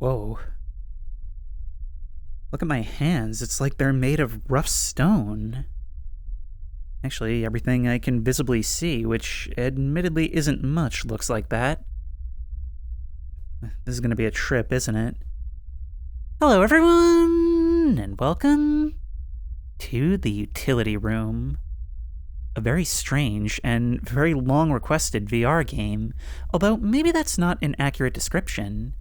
Whoa. Look at my hands. It's like they're made of rough stone. Actually, everything I can visibly see, which admittedly isn't much, looks like that. This is gonna be a trip, isn't it? Hello, everyone, and welcome to the Utility Room. A very strange and very long-requested VR game, although maybe that's not an accurate description.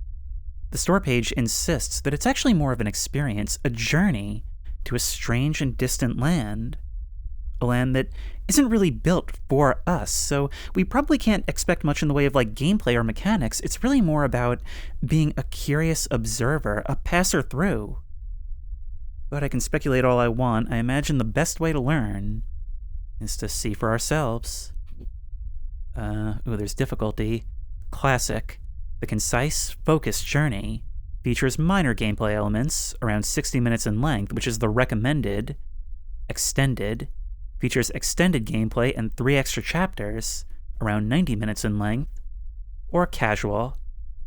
The store page insists that it's actually more of an experience, a journey to a strange and distant land. A land that isn't really built for us, so we probably can't expect much in the way of gameplay or mechanics. It's really more about being a curious observer, a passer through. But I can speculate all I want. I imagine the best way to learn is to see for ourselves. There's difficulty. Classic. The concise, focused journey features minor gameplay elements, around 60 minutes in length, which is the recommended. Extended features extended gameplay and 3 extra chapters, around 90 minutes in length. Or casual.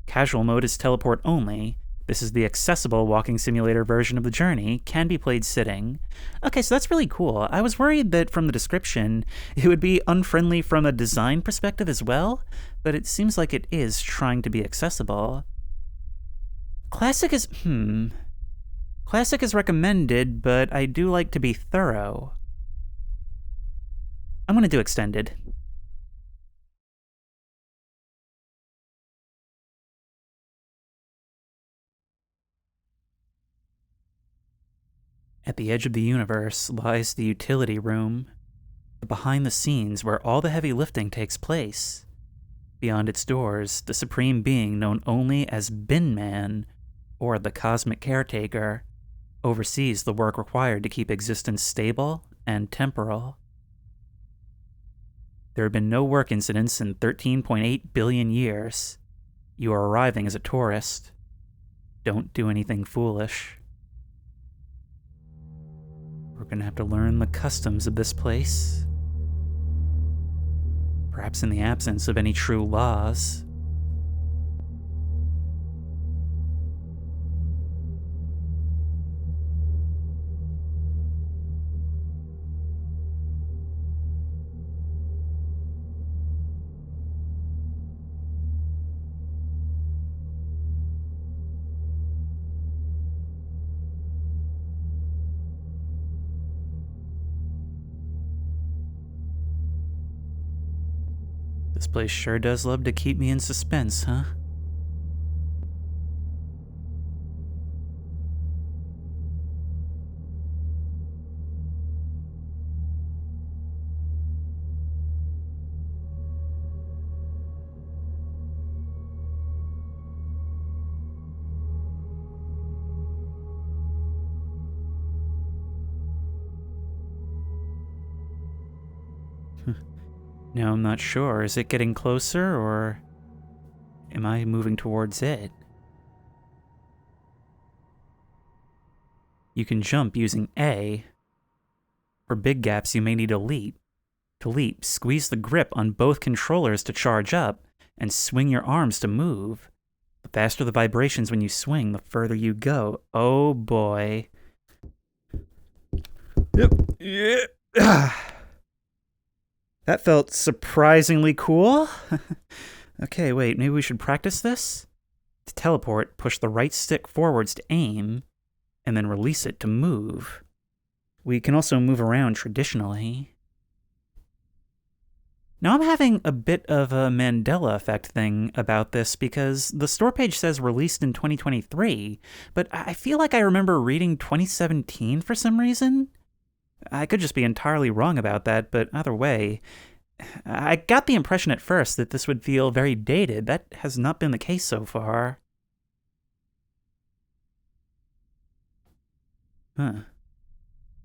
Casual mode is teleport only. This is the accessible walking simulator version of the journey, can be played sitting. Okay, so that's really cool. I was worried that from the description, it would be unfriendly from a design perspective as well, but it seems like it is trying to be accessible. Classic is recommended, but I do like to be thorough. I'm gonna do extended. At the edge of the universe lies the Utility Room, the behind the scenes where all the heavy lifting takes place. Beyond its doors, the supreme being known only as Bin Man, or the Cosmic Caretaker, oversees the work required to keep existence stable and temporal. There have been no work incidents in 13.8 billion years. You are arriving as a tourist. Don't do anything foolish. We're gonna have to learn the customs of this place. Perhaps in the absence of any true laws. This place sure does love to keep me in suspense, huh? Now I'm not sure. Is it getting closer, or am I moving towards it? You can jump using A. For big gaps, you may need a leap. To leap, squeeze the grip on both controllers to charge up, and swing your arms to move. The faster the vibrations when you swing, the further you go. Oh boy. Yep. Yeah. That felt surprisingly cool. Okay, wait, maybe we should practice this? To teleport, push the right stick forwards to aim, and then release it to move. We can also move around traditionally. Now I'm having a bit of a Mandela effect thing about this because the store page says released in 2023, but I feel like I remember reading 2017 for some reason. I could just be entirely wrong about that, but either way, I got the impression at first that this would feel very dated. That has not been the case so far. Huh.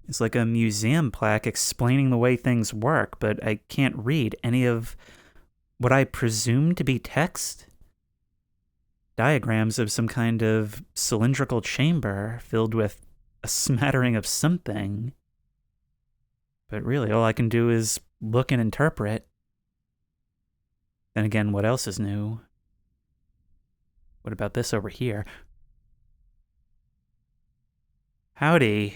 It's like a museum plaque explaining the way things work, but I can't read any of what I presume to be text. Diagrams of some kind of cylindrical chamber filled with a smattering of something. But really, all I can do is look and interpret. Then again, what else is new? What about this over here? Howdy.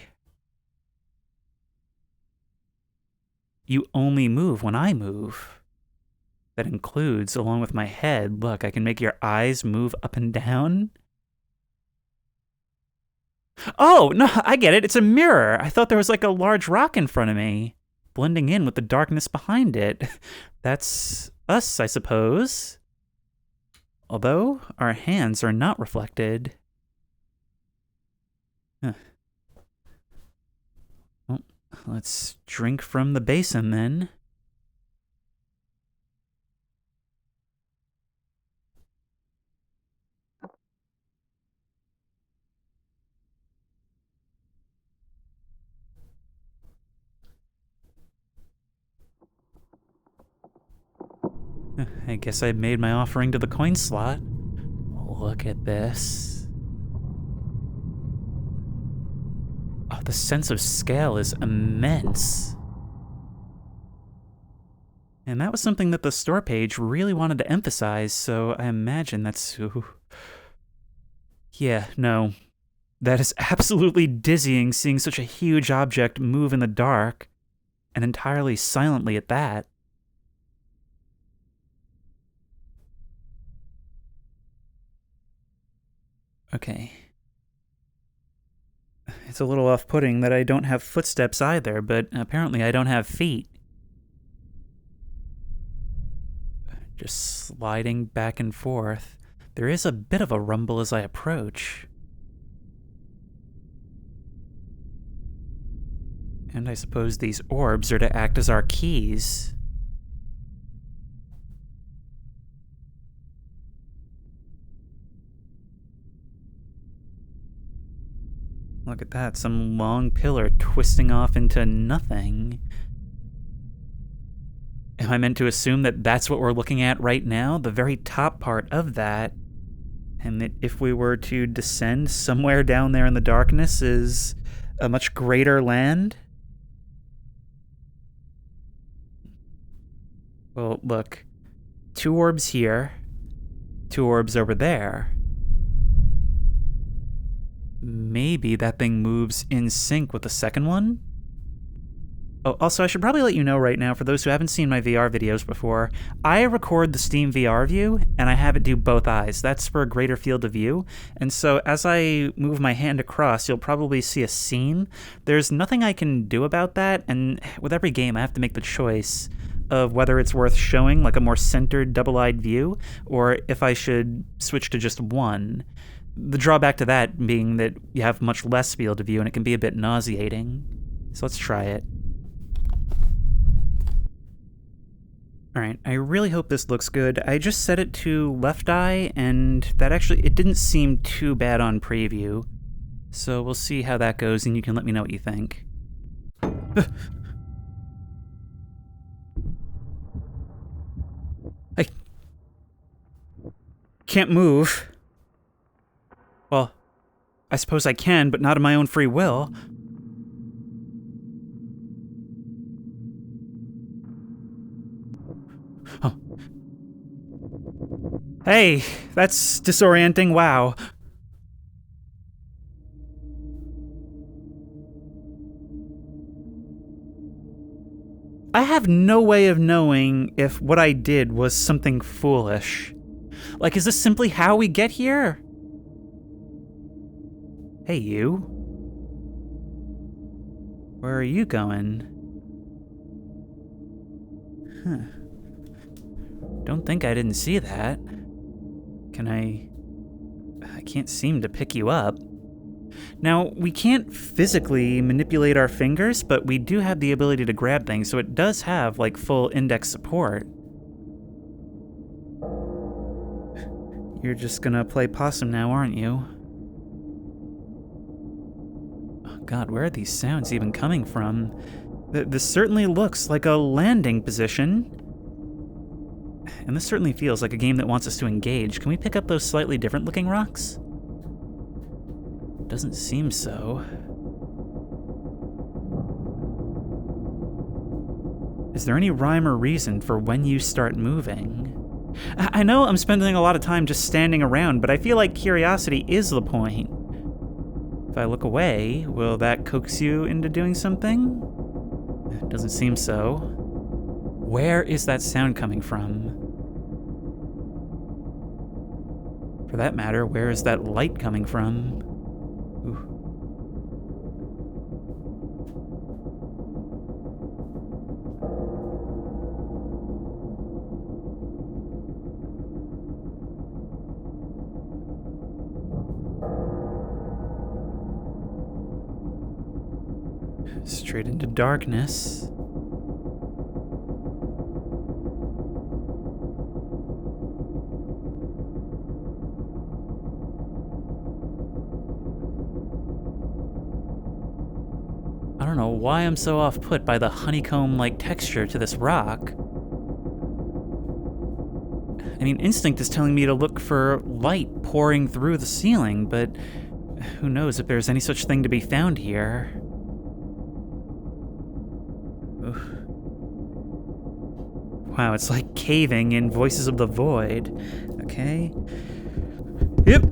You only move when I move. That includes, along with my head, look, I can make your eyes move up and down. Oh, no, I get it. It's a mirror. I thought there was like a large rock in front of me, blending in with the darkness behind it. That's us, I suppose. Although our hands are not reflected. Huh. Well, let's drink from the basin then. I guess I made my offering to the coin slot. Look at this. Oh, the sense of scale is immense. And that was something that the store page really wanted to emphasize, so I imagine that's... Yeah, no. That is absolutely dizzying seeing such a huge object move in the dark, and entirely silently at that. Okay. It's a little off-putting that I don't have footsteps either, but apparently I don't have feet. Just sliding back and forth. There is a bit of a rumble as I approach. And I suppose these orbs are to act as our keys. Look at that, some long pillar twisting off into nothing. Am I meant to assume that that's what we're looking at right now? The very top part of that? And that if we were to descend somewhere down there in the darkness is a much greater land? Well, look. 2 orbs here. 2 orbs over there. Maybe that thing moves in sync with the second one? Oh, also, I should probably let you know right now, for those who haven't seen my VR videos before, I record the Steam VR view, and I have it do both eyes. That's for a greater field of view. And so as I move my hand across, you'll probably see a scene. There's nothing I can do about that, and with every game, I have to make the choice of whether it's worth showing, like a more centered, double-eyed view, or if I should switch to just one. The drawback to that being that you have much less field of view and it can be a bit nauseating. So let's try it. Alright, I really hope this looks good. I just set it to left eye, and that actually, it didn't seem too bad on preview. So we'll see how that goes, and you can let me know what you think. I can't move. Well, I suppose I can, but not of my own free will. Oh. Hey, that's disorienting, wow. I have no way of knowing if what I did was something foolish. Like, is this simply how we get here? Hey, you. Where are you going? Huh. Don't think I didn't see that. Can I can't seem to pick you up. Now, we can't physically manipulate our fingers, but we do have the ability to grab things, so it does have, like, full index support. You're just gonna play possum now, aren't you? God, where are these sounds even coming from? This certainly looks like a landing position. And this certainly feels like a game that wants us to engage. Can we pick up those slightly different looking rocks? Doesn't seem so. Is there any rhyme or reason for when you start moving? I know I'm spending a lot of time just standing around, but I feel like curiosity is the point. If I look away, will that coax you into doing something? It doesn't seem so. Where is that sound coming from? For that matter, where is that light coming from? Ooh. Straight into darkness. I don't know why I'm so off-put by the honeycomb-like texture to this rock. I mean, instinct is telling me to look for light pouring through the ceiling, but who knows if there's any such thing to be found here. Wow, it's like caving in Voices of the Void. Okay. Yep.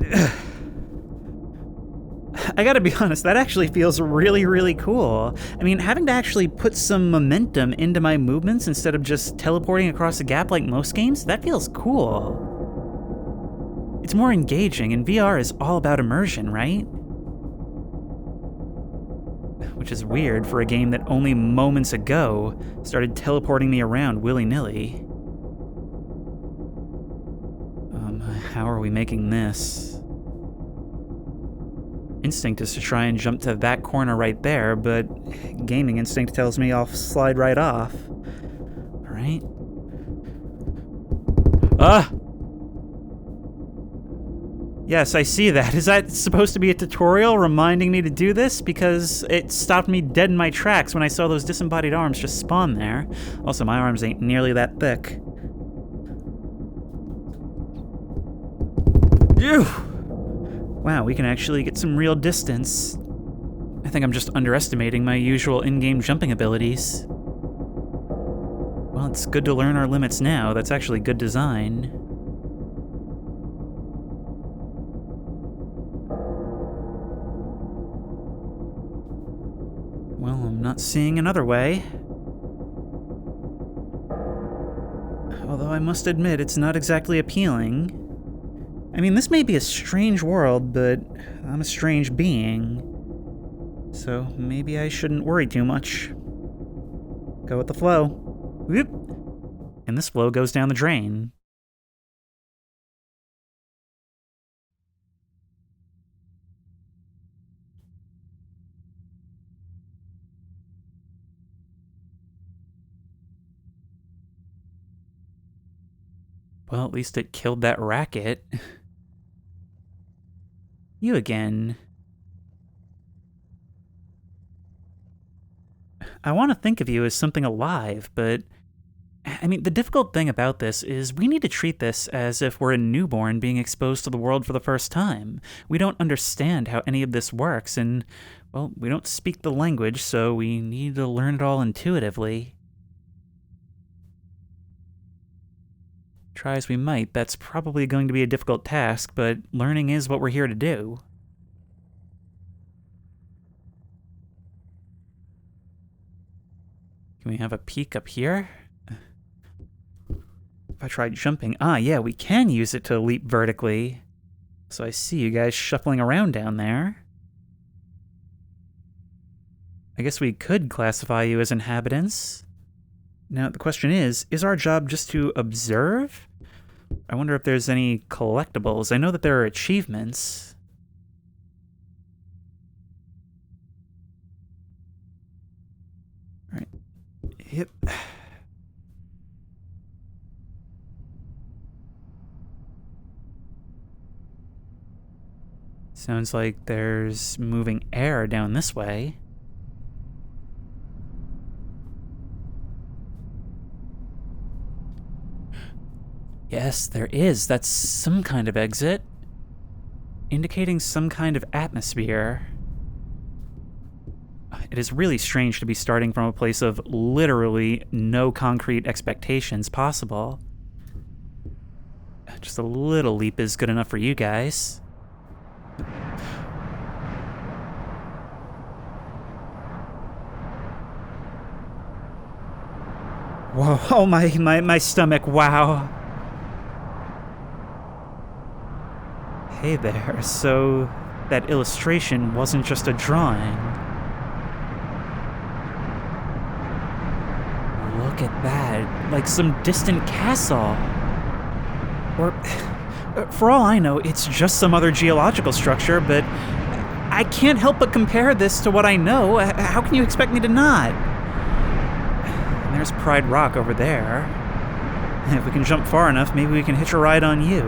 I gotta be honest, that actually feels really, really cool. I mean, having to actually put some momentum into my movements instead of just teleporting across a gap like most games, that feels cool. It's more engaging, and VR is all about immersion, right? Which is weird for a game that only moments ago started teleporting me around willy-nilly. How are we making this? Instinct is to try and jump to that corner right there, but gaming instinct tells me I'll slide right off. Alright. Ah! Yes, I see that. Is that supposed to be a tutorial reminding me to do this? Because it stopped me dead in my tracks when I saw those disembodied arms just spawn there. Also, my arms ain't nearly that thick. Ew! Wow, we can actually get some real distance. I think I'm just underestimating my usual in-game jumping abilities. Well, it's good to learn our limits now. That's actually good design. Well, I'm not seeing another way. Although I must admit, it's not exactly appealing. I mean, this may be a strange world, but I'm a strange being. So maybe I shouldn't worry too much. Go with the flow. Whoop! And this flow goes down the drain. Well, at least it killed that racket. You again. I want to think of you as something alive, but I mean, the difficult thing about this is we need to treat this as if we're a newborn being exposed to the world for the first time. We don't understand how any of this works, and, well, we don't speak the language, so we need to learn it all intuitively. Try as we might, that's probably going to be a difficult task, but learning is what we're here to do. Can we have a peek up here? If I tried jumping... Ah, yeah, we can use it to leap vertically. So I see you guys shuffling around down there. I guess we could classify you as inhabitants. Now, the question is our job just to observe? I wonder if there's any collectibles. I know that there are achievements. All right. Yep. Sounds like there's moving air down this way. Yes, there is. That's some kind of exit. Indicating some kind of atmosphere. It is really strange to be starting from a place of literally no concrete expectations possible. Just a little leap is good enough for you guys. Whoa, oh my stomach, wow. Hey there, so that illustration wasn't just a drawing. Look at that, like some distant castle. Or, for all I know, it's just some other geological structure, but I can't help but compare this to what I know. How can you expect me to not? And there's Pride Rock over there. If we can jump far enough, maybe we can hitch a ride on you.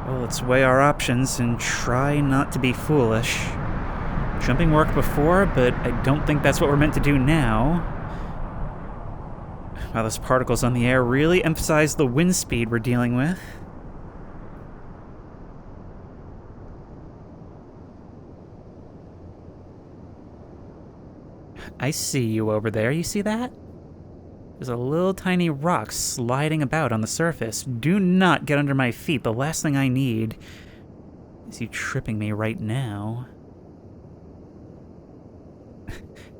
Well, let's weigh our options and try not to be foolish. Jumping worked before, but I don't think that's what we're meant to do now. Wow, those particles on the air really emphasize the wind speed we're dealing with. I see you over there, you see that? There's a little tiny rock sliding about on the surface. Do not get under my feet. The last thing I need is you tripping me right now.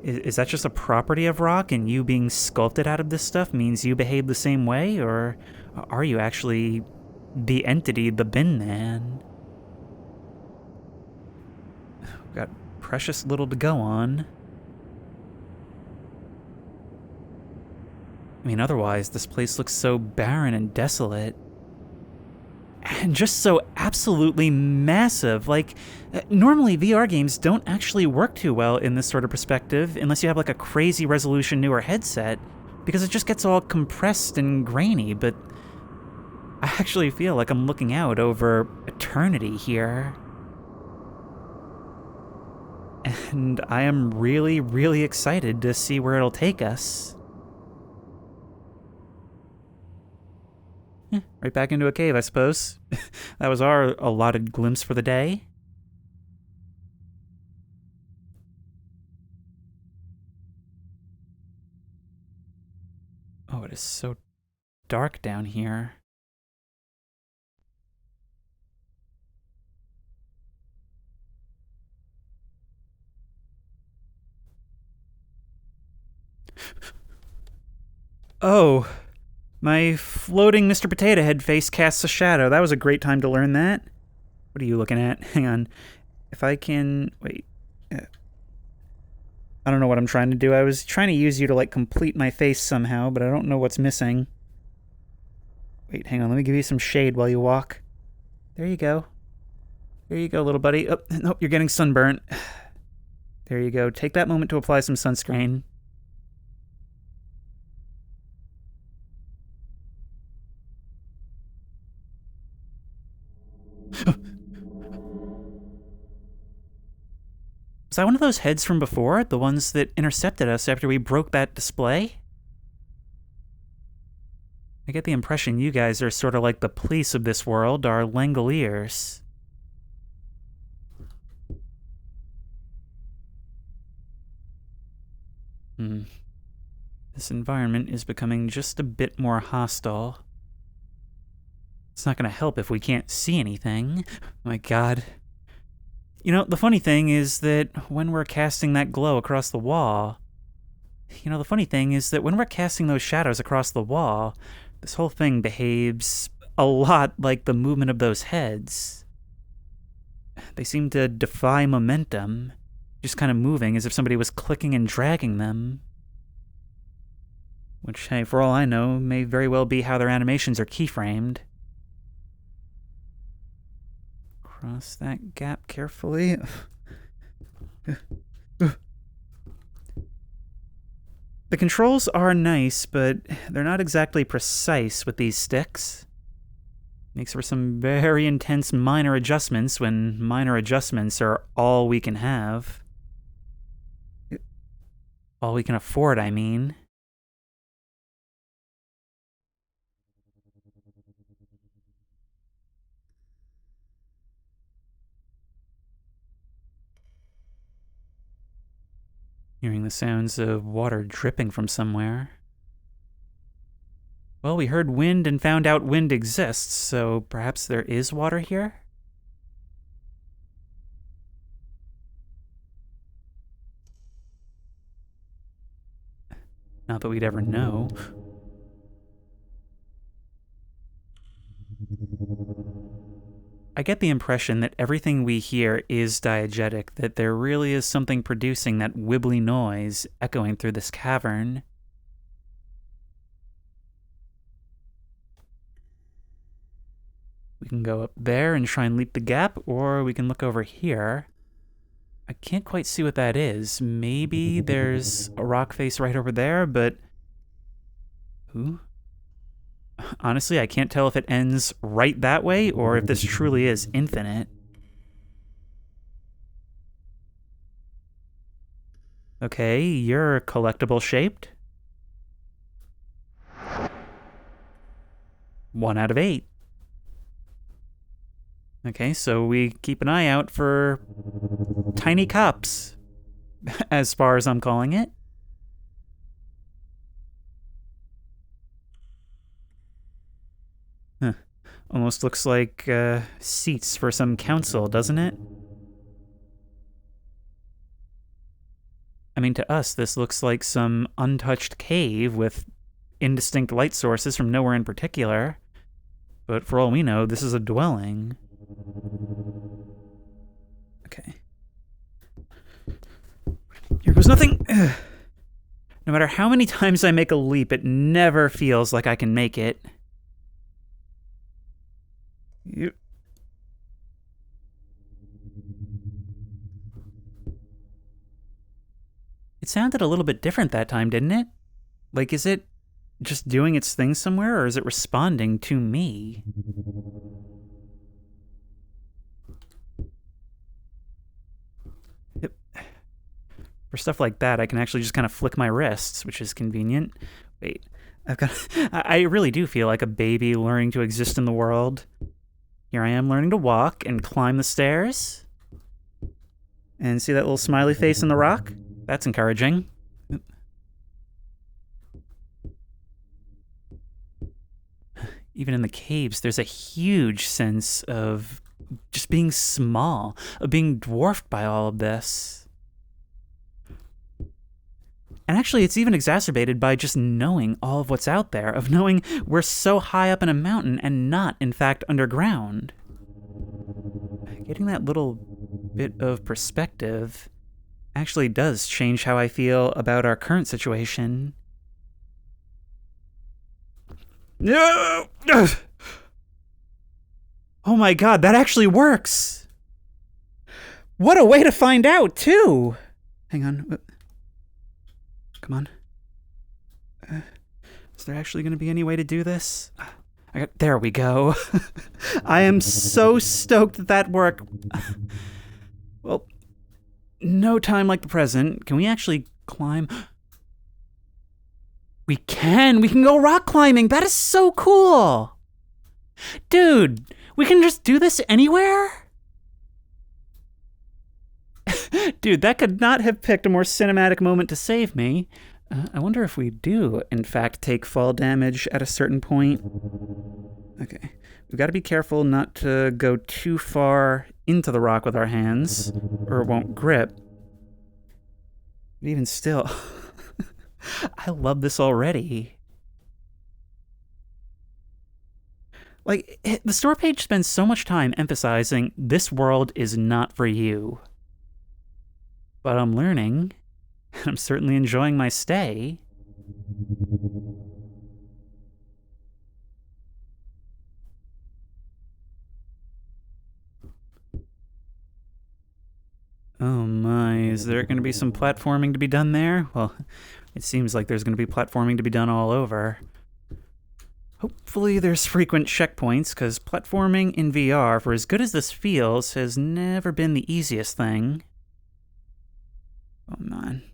Is that just a property of rock, and you being sculpted out of this stuff means you behave the same way, or are you actually the entity, the Bin Man? We've got precious little to go on. I mean, otherwise, this place looks so barren and desolate. And just so absolutely massive. Like, normally VR games don't actually work too well in this sort of perspective unless you have like a crazy resolution newer headset, because it just gets all compressed and grainy, but I actually feel like I'm looking out over eternity here. And I am really, really excited to see where it'll take us. Right back into a cave, I suppose. That was our allotted glimpse for the day. Oh, it is so dark down here. Oh, my floating Mr. Potato Head face casts a shadow. That was a great time to learn that. What are you looking at? Hang on. If I can... Wait. I don't know what I'm trying to do. I was trying to use you to, like, complete my face somehow, but I don't know what's missing. Wait, hang on. Let me give you some shade while you walk. There you go. There you go, little buddy. Oh, nope, you're getting sunburnt. There you go. Take that moment to apply some sunscreen. Was that one of those heads from before? The ones that intercepted us after we broke that display? I get the impression you guys are sort of like the police of this world, our Langoliers. This environment is becoming just a bit more hostile. It's not going to help if we can't see anything. My God. You know, the funny thing is that when we're casting that glow across the wall, the funny thing is that when we're casting those shadows across the wall, this whole thing behaves a lot like the movement of those heads. They seem to defy momentum, just kind of moving as if somebody was clicking and dragging them. Which, hey, for all I know, may very well be how their animations are keyframed. Cross that gap carefully. The controls are nice, but they're not exactly precise with these sticks. Makes for some very intense minor adjustments when minor adjustments are all we can have. All we can afford, I mean. Hearing the sounds of water dripping from somewhere. Well, we heard wind and found out wind exists, so perhaps there is water here? Not that we'd ever know. I get the impression that everything we hear is diegetic, that there really is something producing that wibbly noise echoing through this cavern. We can go up there and try and leap the gap, or we can look over here. I can't quite see what that is. Maybe there's a rock face right over there, but... Who? Honestly, I can't tell if it ends right that way or if this truly is infinite. Okay, you're collectible shaped. 1 out of 8. Okay, so we keep an eye out for tiny cups, as far as I'm calling it. Huh. Almost looks like seats for some council, doesn't it? I mean, to us, this looks like some untouched cave with indistinct light sources from nowhere in particular. But for all we know, this is a dwelling. Okay. Here goes nothing. Ugh. No matter how many times I make a leap, it never feels like I can make it. It sounded a little bit different that time, didn't it? Like, is it just doing its thing somewhere, or is it responding to me? Yep. For stuff like that, I can actually just kind of flick my wrists, which is convenient. Wait, I really do feel like a baby learning to exist in the world. Here I am learning to walk and climb the stairs. And see that little smiley face in the rock? That's encouraging. Even in the caves, there's a huge sense of just being small, of being dwarfed by all of this. And actually, it's even exacerbated by just knowing all of what's out there, of knowing we're so high up in a mountain and not, in fact, underground. Getting that little bit of perspective actually does change how I feel about our current situation. No! Oh my god, that actually works! What a way to find out, too! Hang on. Come on. Is there actually going to be any way to do this? There we go. I am so stoked that worked. Well, no time like the present. Can we actually climb? We can go rock climbing. That is so cool. Dude, we can just do this anywhere? Dude, that could not have picked a more cinematic moment to save me. I wonder if we do, in fact, take fall damage at a certain point. Okay. We've got to be careful not to go too far into the rock with our hands, or it won't grip. But even still, I love this already. Like, the store page spends so much time emphasizing this world is not for you. But I'm learning, and I'm certainly enjoying my stay. Oh my, is there going to be some platforming to be done there? Well, it seems like there's going to be platforming to be done all over. Hopefully there's frequent checkpoints, because platforming in VR, for as good as this feels, has never been the easiest thing. Oh man.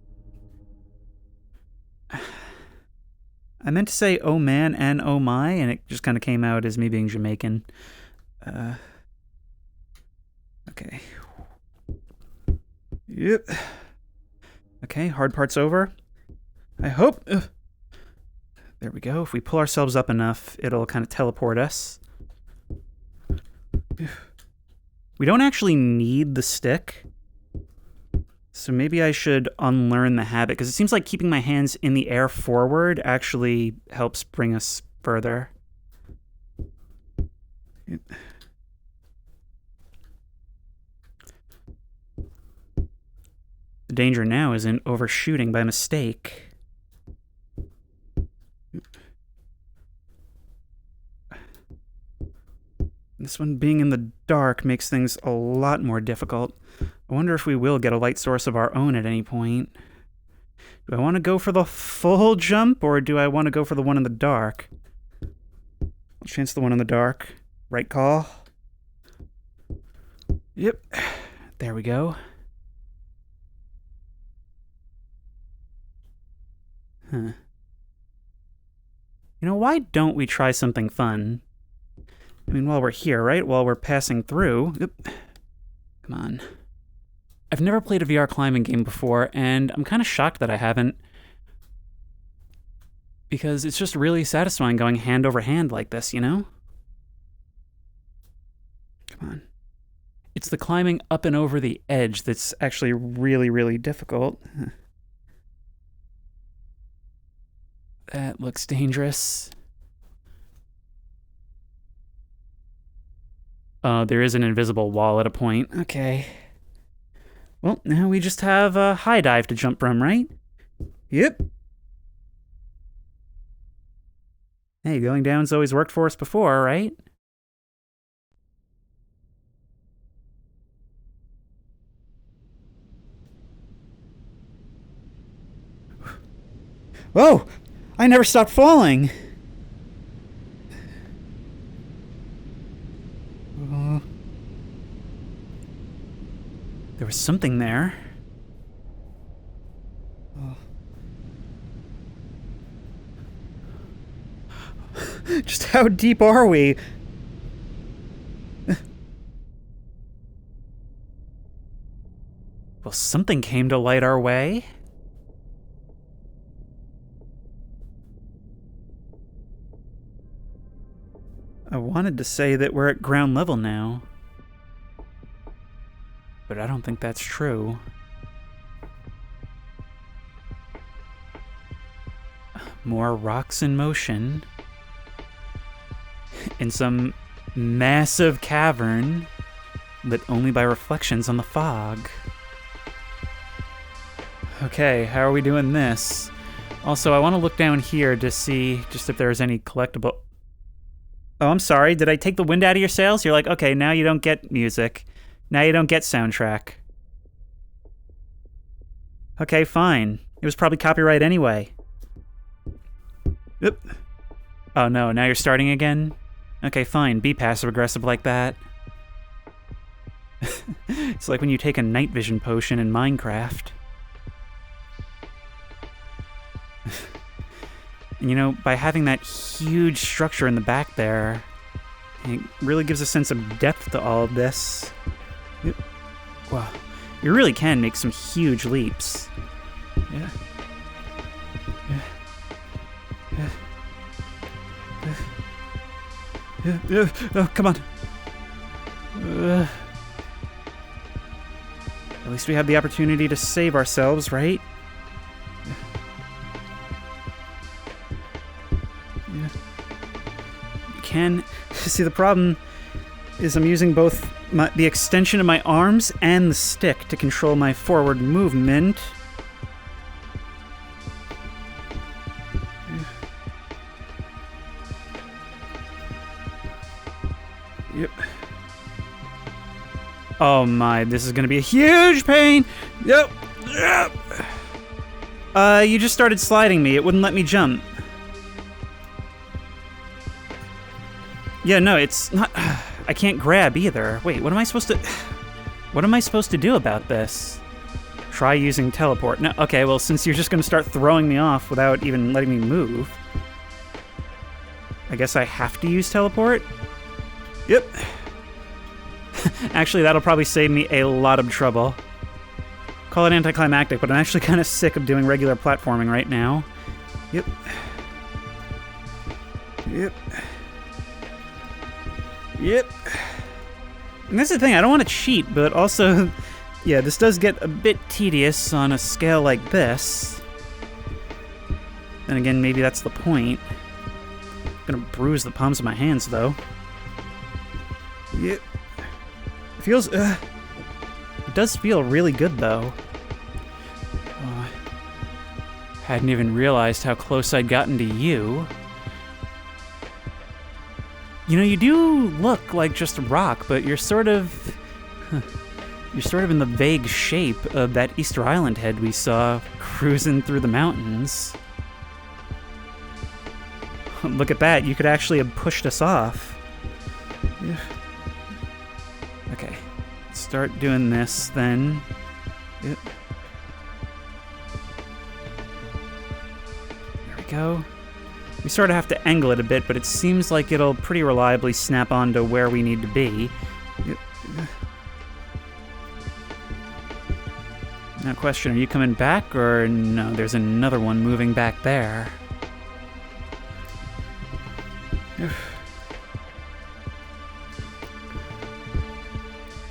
I meant to say oh man and oh my, and it just kind of came out as me being Jamaican. Okay. Yep. Okay, hard part's over. I hope... There we go. If we pull ourselves up enough, it'll kind of teleport us. We don't actually need the stick. So maybe I should unlearn the habit, because it seems like keeping my hands in the air forward actually helps bring us further. Yep. The danger now is in overshooting by mistake. This one being in the dark makes things a lot more difficult. I wonder if we will get a light source of our own at any point. Do I want to go for the full jump, or do I want to go for the one in the dark? I'll chance the one in the dark. Right call. Yep. There we go. Huh. You know, why don't we try something fun? I mean, while we're here, right? While we're passing through. Yep. Come on. I've never played a VR climbing game before, and I'm kind of shocked that I haven't. Because it's just really satisfying going hand over hand like this, you know? Come on. It's the climbing up and over the edge that's actually really, really difficult. That looks dangerous. Oh, there is an invisible wall at a point. Okay. Well, now we just have a high dive to jump from, right? Yep. Hey, going down's always worked for us before, right? Whoa! I never stopped falling! There was something there. Just how deep are we? Well, something came to light our way. I wanted to say that we're at ground level now, but I don't think that's true. More rocks in motion in some massive cavern lit only by reflections on the fog. Okay, how are we doing this? Also, I want to look down here to see just if there's any collectible... Oh, I'm sorry. Did I take the wind out of your sails? You're like, okay, now you don't get music. Now you don't get soundtrack. Okay, fine. It was probably copyright anyway. Yep. Oh no, now you're starting again? Okay, fine. Be passive-aggressive like that. It's like when you take a night vision potion in Minecraft. And you know, by having that huge structure in the back there, it really gives a sense of depth to all of this. Wow, you really can make some huge leaps. Yeah. Oh, come on. At least we have the opportunity to save ourselves, right? Can see, the problem is I'm using both the extension of my arms and the stick to control my forward movement. Yep. Oh my, this is gonna be a huge pain. Yep. Yep. You just started sliding me. It wouldn't let me jump. Yeah, no, it's not... I can't grab either. Wait, what am I supposed to... What am I supposed to do about this? Try using teleport. No, okay, well, since you're just going to start throwing me off without even letting me move, I guess I have to use teleport? Yep. Actually, that'll probably save me a lot of trouble. Call it anticlimactic, but I'm actually kind of sick of doing regular platforming right now. Yep. Yep. Yep. And that's the thing, I don't want to cheat, but also Yeah, this does get a bit tedious on a scale like this. Then again, maybe that's the point. I'm gonna bruise the palms of my hands, though. Yeah. It feels, it does feel really good, though. Oh, hadn't even realized how close I'd gotten to you. You know, you do look like just rock, but you're sort of... You're sort of in the vague shape of that Easter Island head we saw cruising through the mountains. Look at that, you could actually have pushed us off. Okay, start doing this then. Yep. There we go. We sort of have to angle it a bit, but it seems like it'll pretty reliably snap onto where we need to be. Yep. Now question, are you coming back, or no, there's another one moving back there.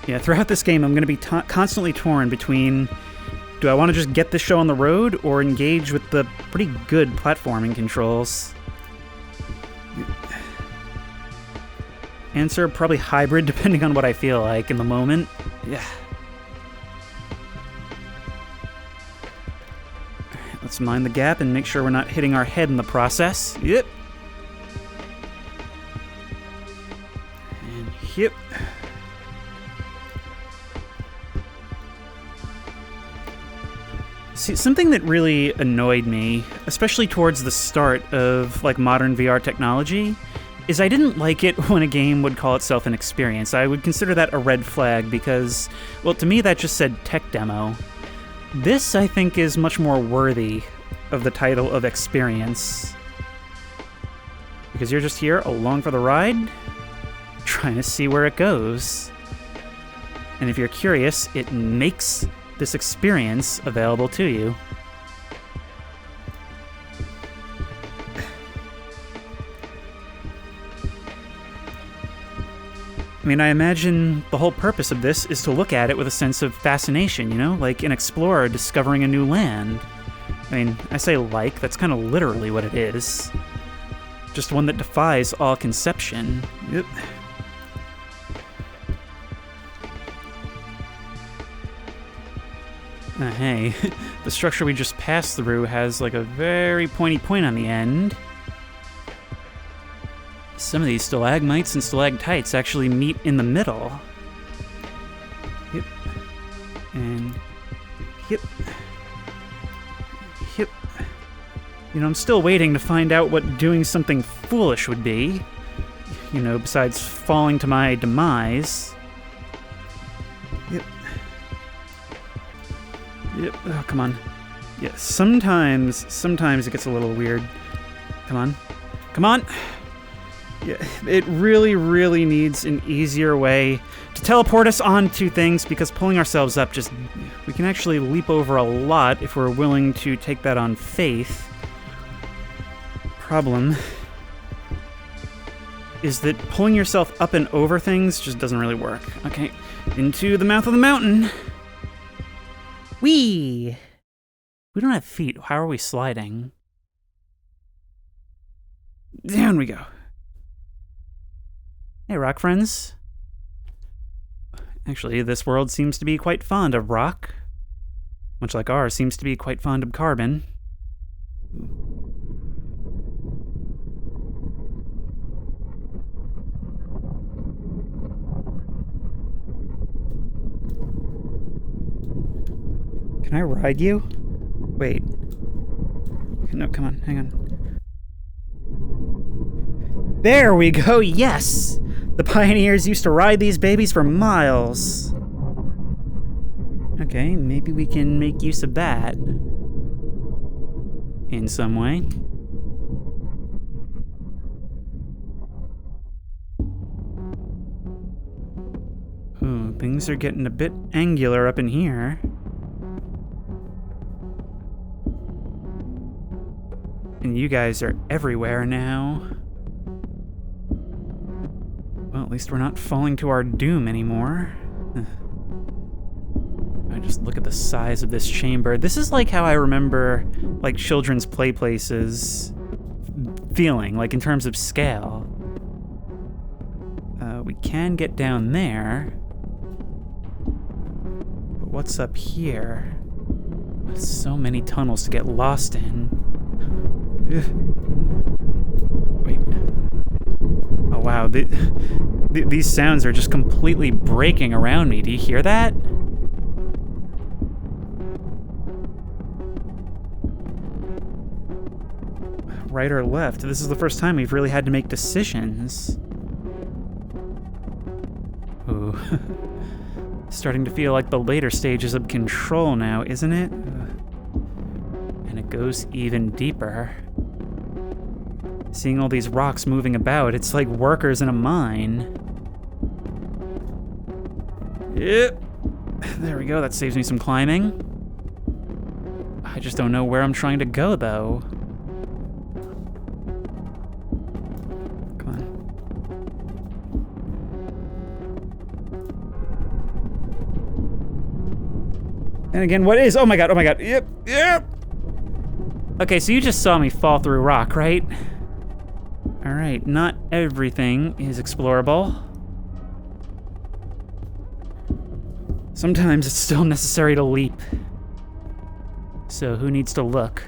Yeah, throughout this game, I'm going to be constantly torn between, do I want to just get this show on the road or engage with the pretty good platforming controls? Answer, probably hybrid, depending on what I feel like in the moment. Yeah. Alright, let's mind the gap and make sure we're not hitting our head in the process. Yep. Yep. See, something that really annoyed me, especially towards the start of like modern VR technology, is I didn't like it when a game would call itself an experience. I would consider that a red flag because, well, to me that just said tech demo. This, I think, is much more worthy of the title of experience. Because you're just here along for the ride, trying to see where it goes. And if you're curious, it makes this experience available to you. I mean, I imagine the whole purpose of this is to look at it with a sense of fascination, you know? Like an explorer discovering a new land. I mean, I say like, that's kind of literally what it is. Just one that defies all conception. Yep. Hey, the structure we just passed through has like a very pointy point on the end. Some of these stalagmites and stalactites actually meet in the middle. Yep. And yep. Yep. You know, I'm still waiting to find out what doing something foolish would be. You know, besides falling to my demise. Yep. Yep. Oh, come on. Yeah, sometimes it gets a little weird. Come on. Come on! Yeah, it really, really needs an easier way to teleport us onto things, because pulling ourselves up just... We can actually leap over a lot if we're willing to take that on faith. Problem is that pulling yourself up and over things just doesn't really work. Okay, into the mouth of the mountain. Whee! We don't have feet. How are we sliding? Down we go. Hey, rock friends. Actually, this world seems to be quite fond of rock. Much like ours seems to be quite fond of carbon. Can I ride you? Wait. No, come on, hang on. There we go, yes! The pioneers used to ride these babies for miles. Okay, maybe we can make use of that. In some way. Ooh, things are getting a bit angular up in here. And you guys are everywhere now. Well, at least we're not falling to our doom anymore. I just look at the size of this chamber. This is like how I remember, like, children's play places feeling, like, in terms of scale. We can get down there. But what's up here? So many tunnels to get lost in. Ugh. Wait. Oh, wow. These sounds are just completely breaking around me. Do you hear that? Right or left? This is the first time we've really had to make decisions. Ooh. Starting to feel like the later stages of Control now, isn't it? And it goes even deeper. Seeing all these rocks moving about, it's like workers in a mine. Yep. There we go, that saves me some climbing. I just don't know where I'm trying to go, though. Come on. And again, what is? Oh my god, oh my god. Yep, yep. Okay, so you just saw me fall through rock, right? Alright, not everything is explorable. Sometimes it's still necessary to leap. So who needs to look?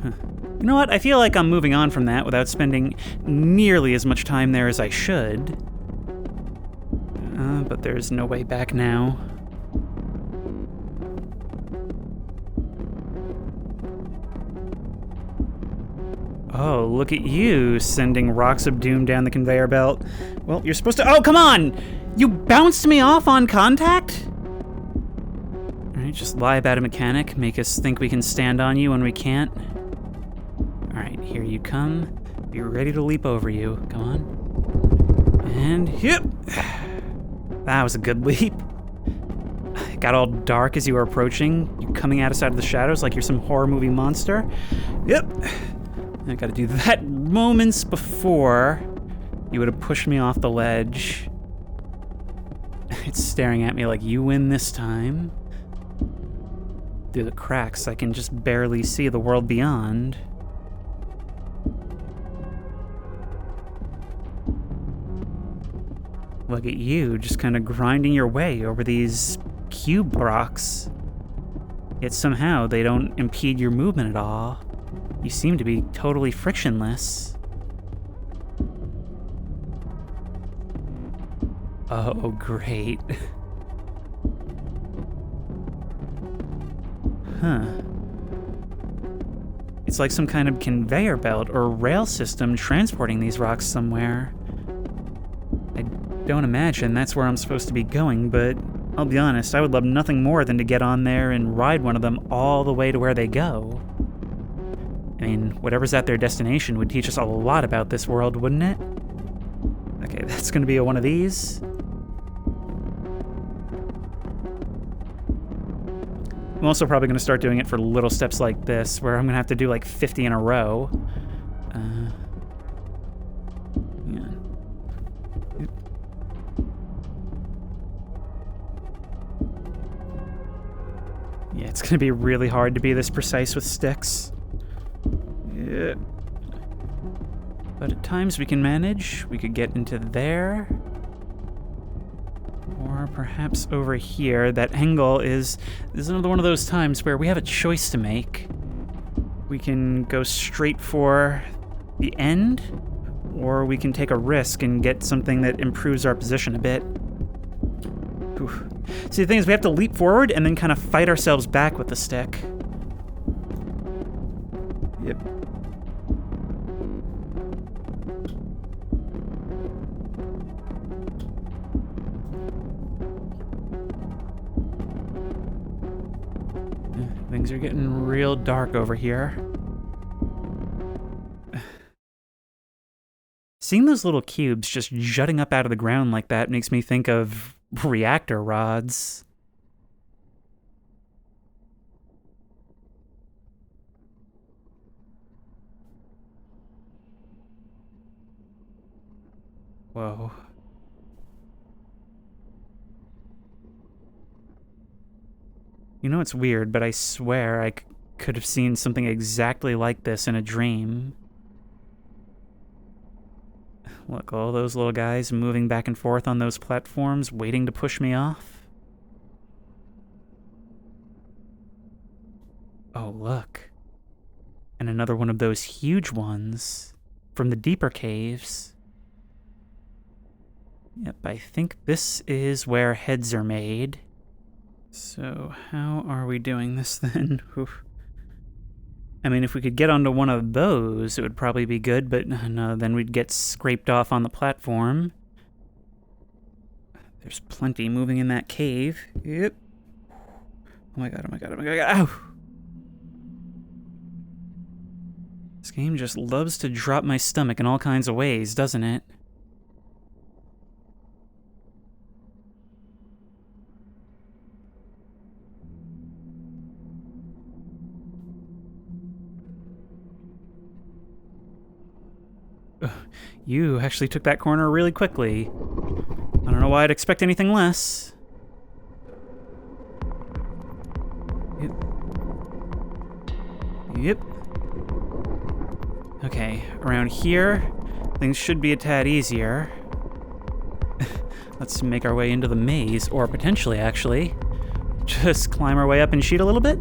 Huh. You know what? I feel like I'm moving on from that without spending nearly as much time there as I should. But there's no way back now. Oh, look at you, sending rocks of doom down the conveyor belt. Well, you're supposed to— oh, come on! You bounced me off on contact? Alright, just lie about a mechanic, make us think we can stand on you when we can't. Alright, here you come. Be ready to leap over you. Come on. And yep! That was a good leap. It got all dark as you were approaching. You coming at us out of the shadows like you're some horror movie monster. Yep. I gotta do that moments before you would have pushed me off the ledge. It's staring at me like you win this time. Through the cracks, I can just barely see the world beyond. Look at you, just kind of grinding your way over these cube rocks. Yet somehow they don't impede your movement at all. You seem to be totally frictionless. Oh, great. Huh. It's like some kind of conveyor belt or rail system transporting these rocks somewhere. I don't imagine that's where I'm supposed to be going, but I'll be honest, I would love nothing more than to get on there and ride one of them all the way to where they go. I mean, whatever's at their destination would teach us a lot about this world, wouldn't it? Okay, that's gonna be one of these. I'm also probably gonna start doing it for little steps like this, where I'm gonna have to do like 50 in a row. Yeah. Yeah, it's gonna be really hard to be this precise with sticks. Yeah. But at times we can manage. We could get into there. Or perhaps over here. That angle is another one of those times where we have a choice to make. We can go straight for the end, or we can take a risk and get something that improves our position a bit. Whew. See, the thing is, we have to leap forward and then kind of fight ourselves back with the stick. Yep. Things are getting real dark over here. Seeing those little cubes just jutting up out of the ground like that makes me think of reactor rods. Whoa. You know, it's weird, but I swear I could have seen something exactly like this in a dream. Look, all those little guys moving back and forth on those platforms, waiting to push me off. Oh, look. And another one of those huge ones from the deeper caves. Yep, I think this is where heads are made. So how are we doing this then? Oof. I mean, if we could get onto one of those, it would probably be good, but no, then we'd get scraped off on the platform. There's plenty moving in that cave. Yep. Oh my god, oh my god, oh my god, ow! This game just loves to drop my stomach in all kinds of ways, doesn't it? You actually took that corner really quickly. I don't know why I'd expect anything less. Yep. Yep. Okay, around here, things should be a tad easier. Let's make our way into the maze, or potentially, actually, just climb our way up and cheat a little bit.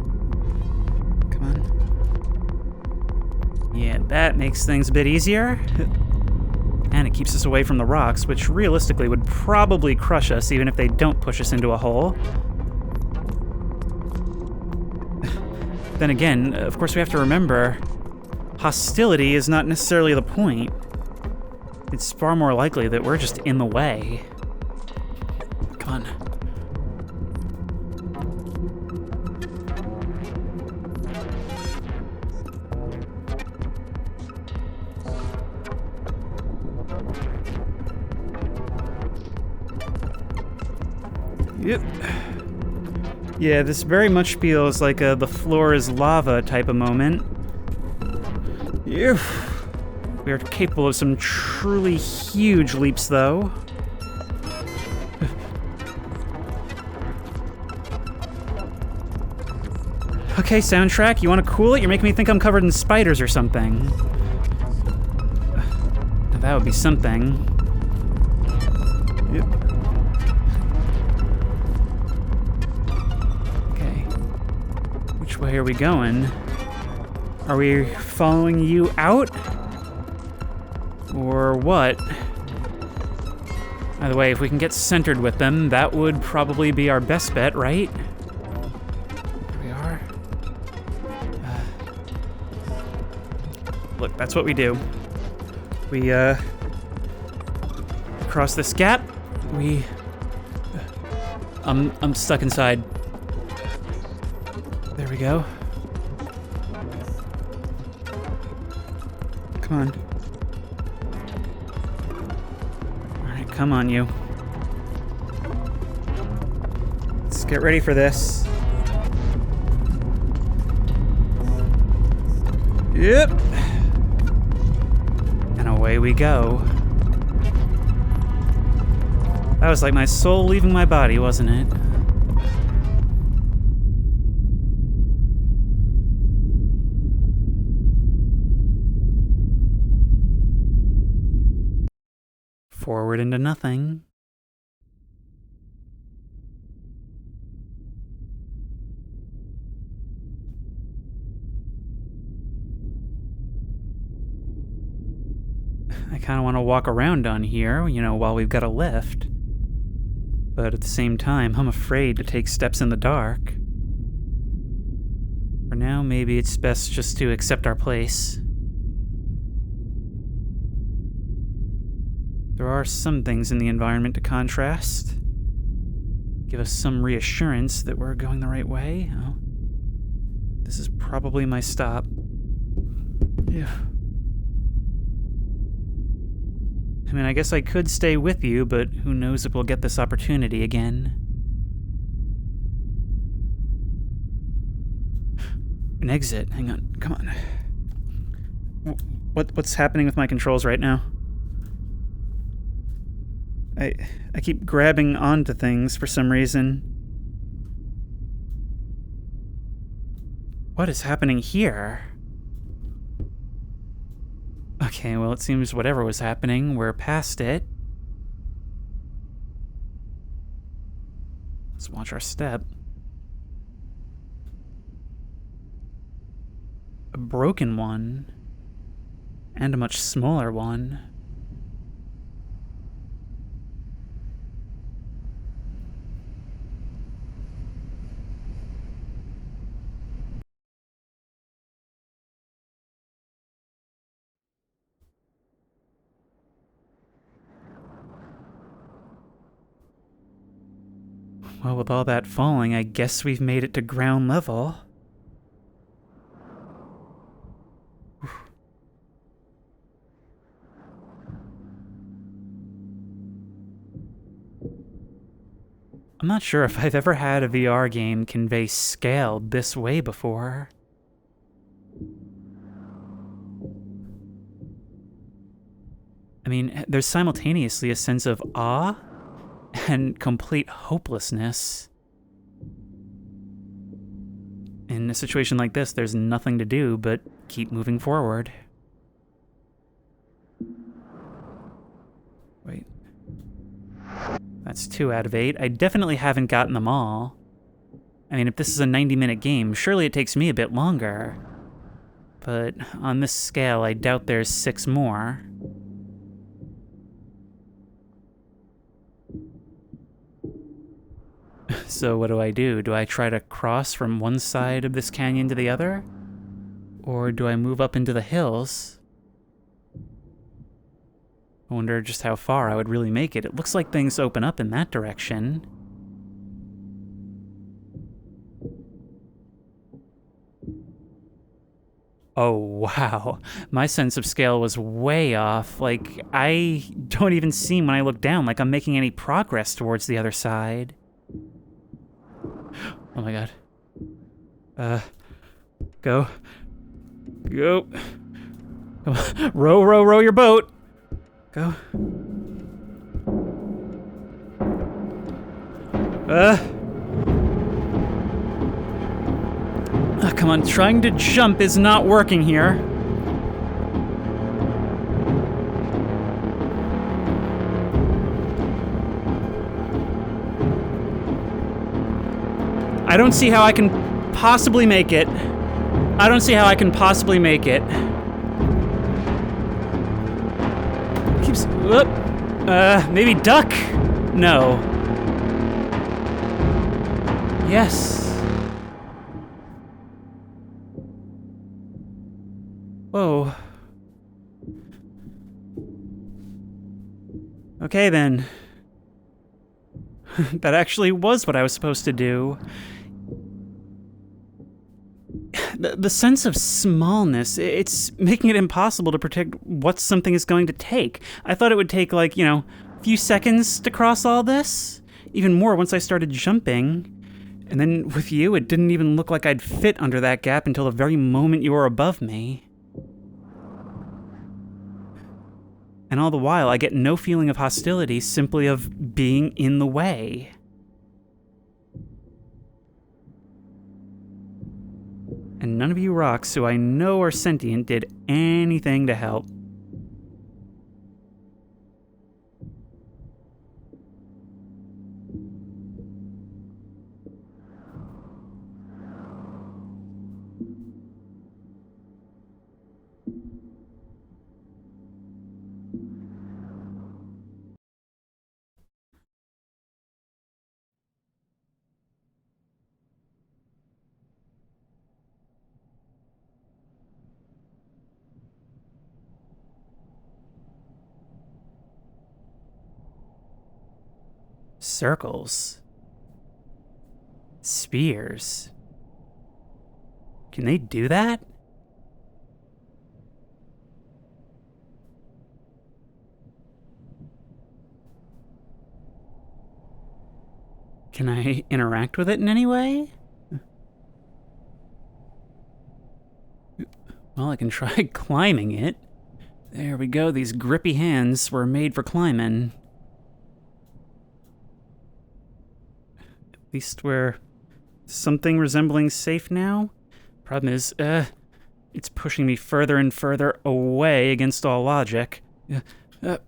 Come on. Yeah, that makes things a bit easier. And it keeps us away from the rocks, which realistically would probably crush us even if they don't push us into a hole. Then again, of course we have to remember, hostility is not necessarily the point. It's far more likely that we're just in the way. Come on. Yep. Yeah, this very much feels like a the floor is lava type of moment. Yep. We are capable of some truly huge leaps, though. Okay, soundtrack, you want to cool it? You're making me think I'm covered in spiders or something. Now, that would be something. Yep. Which way are we going? Are we following you out? Or what? By the way, if we can get centered with them, that would probably be our best bet, right? Here we are. Look, that's what we do. We, cross this gap. I'm stuck inside. There we go. Come on. Alright, come on, you. Let's get ready for this. Yep. And away we go. That was like my soul leaving my body, wasn't it? Forward into nothing. I kind of want to walk around on here, you know, while we've got a lift. But at the same time, I'm afraid to take steps in the dark. For now, maybe it's best just to accept our place. There are some things in the environment to contrast. Give us some reassurance that we're going the right way. Oh, this is probably my stop. Yeah. I mean, I guess I could stay with you, but who knows if we'll get this opportunity again. An exit. Hang on. Come on. What's happening with my controls right now? I keep grabbing onto things for some reason. What is happening here? Okay, well, it seems whatever was happening, we're past it. Let's watch our step. A broken one. And a much smaller one. Well, with all that falling, I guess we've made it to ground level. I'm not sure if I've ever had a VR game convey scale this way before. I mean, there's simultaneously a sense of awe and complete hopelessness. In a situation like this, there's nothing to do but keep moving forward. Wait. That's 2 out of 8. I definitely haven't gotten them all. I mean, if this is a 90-minute game, surely it takes me a bit longer. But on this scale, I doubt there's 6 more. So what do? Do I try to cross from one side of this canyon to the other? Or do I move up into the hills? I wonder just how far I would really make it. It looks like things open up in that direction. Oh, wow. My sense of scale was way off. Like, I don't even seem when I look down like I'm making any progress towards the other side. Oh my god. Go. Go. Come on. Row your boat. Go. Come on, trying to jump is not working here. I don't see how I can possibly make it. I don't see how I can possibly make it. Keeps... Whoop. Maybe duck? No. Yes. Whoa. Okay then. That actually was what I was supposed to do. The sense of smallness, it's making it impossible to predict what something is going to take. I thought it would take, like, a few seconds to cross all this. Even more once I started jumping. And then with you, it didn't even look like I'd fit under that gap until the very moment you were above me. And all the while, I get no feeling of hostility, simply of being in the way. And none of you rocks who I know are sentient did anything to help. Circles. Spears. Can they do that? Can I interact with it in any way? Well, I can try climbing it. There we go, these grippy hands were made for climbing. At least we're something resembling safe now. Problem is, it's pushing me further and further away against all logic. Uh,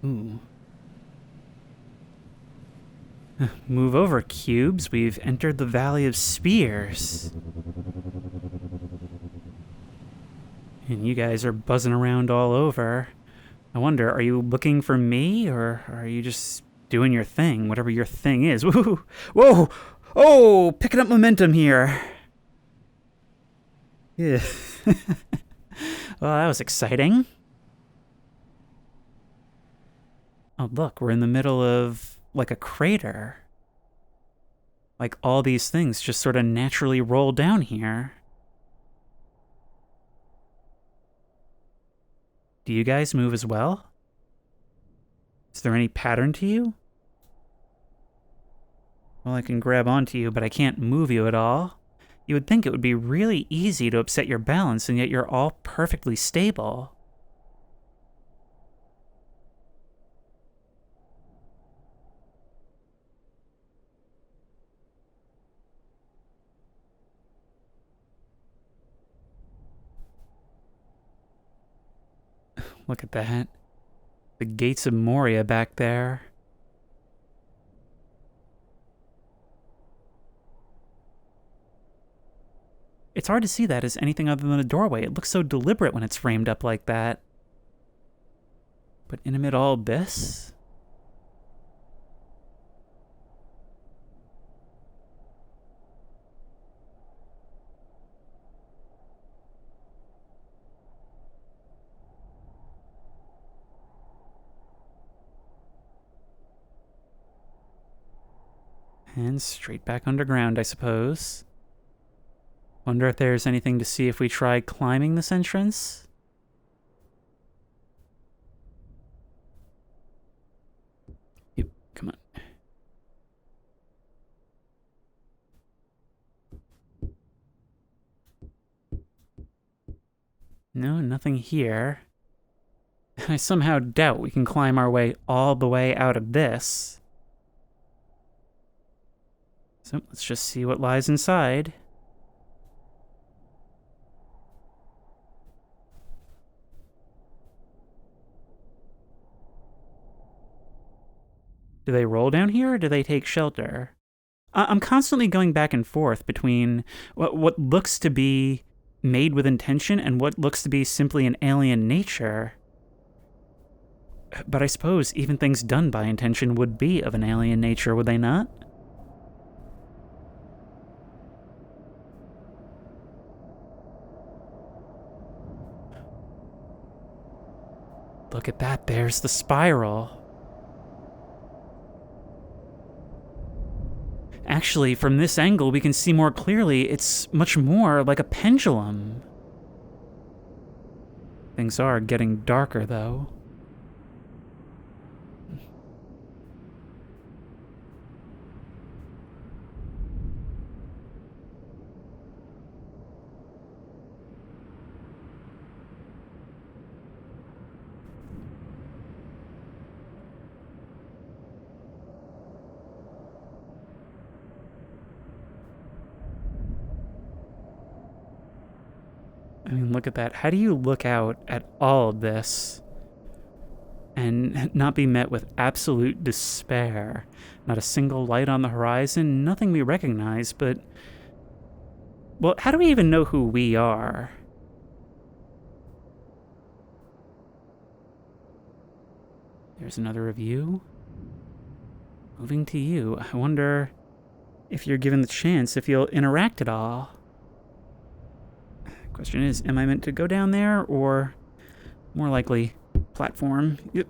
Ooh. Move over, cubes. We've entered the Valley of Spears. And you guys are buzzing around all over. I wonder, are you looking for me, or are you just doing your thing, whatever your thing is? Woo! Whoa! Oh, picking up momentum here. Yeah. Well, that was exciting. Oh, look, we're in the middle of, like, a crater. Like, all these things just sort of naturally roll down here. Do you guys move as well? Is there any pattern to you? Well, I can grab onto you, but I can't move you at all. You would think it would be really easy to upset your balance, and yet you're all perfectly stable. Look at that. The gates of Moria back there. It's hard to see that as anything other than a doorway. It looks so deliberate when it's framed up like that. But in amid all this... And straight back underground, I suppose. Wonder if there's anything to see if we try climbing this entrance? Yep, come on. No, nothing here. I somehow doubt we can climb our way all the way out of this. So let's just see what lies inside. Do they roll down here, or do they take shelter? I'm constantly going back and forth between what looks to be made with intention and what looks to be simply an alien nature. But I suppose even things done by intention would be of an alien nature, would they not? Look at that, there's the spiral. Actually, from this angle, we can see more clearly it's much more like a pendulum. Things are getting darker, though. I mean, look at that. How do you look out at all of this and not be met with absolute despair? Not a single light on the horizon, nothing we recognize, but... Well, how do we even know who we are? There's another review. Moving to you. I wonder if you're given the chance, if you'll interact at all. Question is, am I meant to go down there, or more likely, platform? Yep.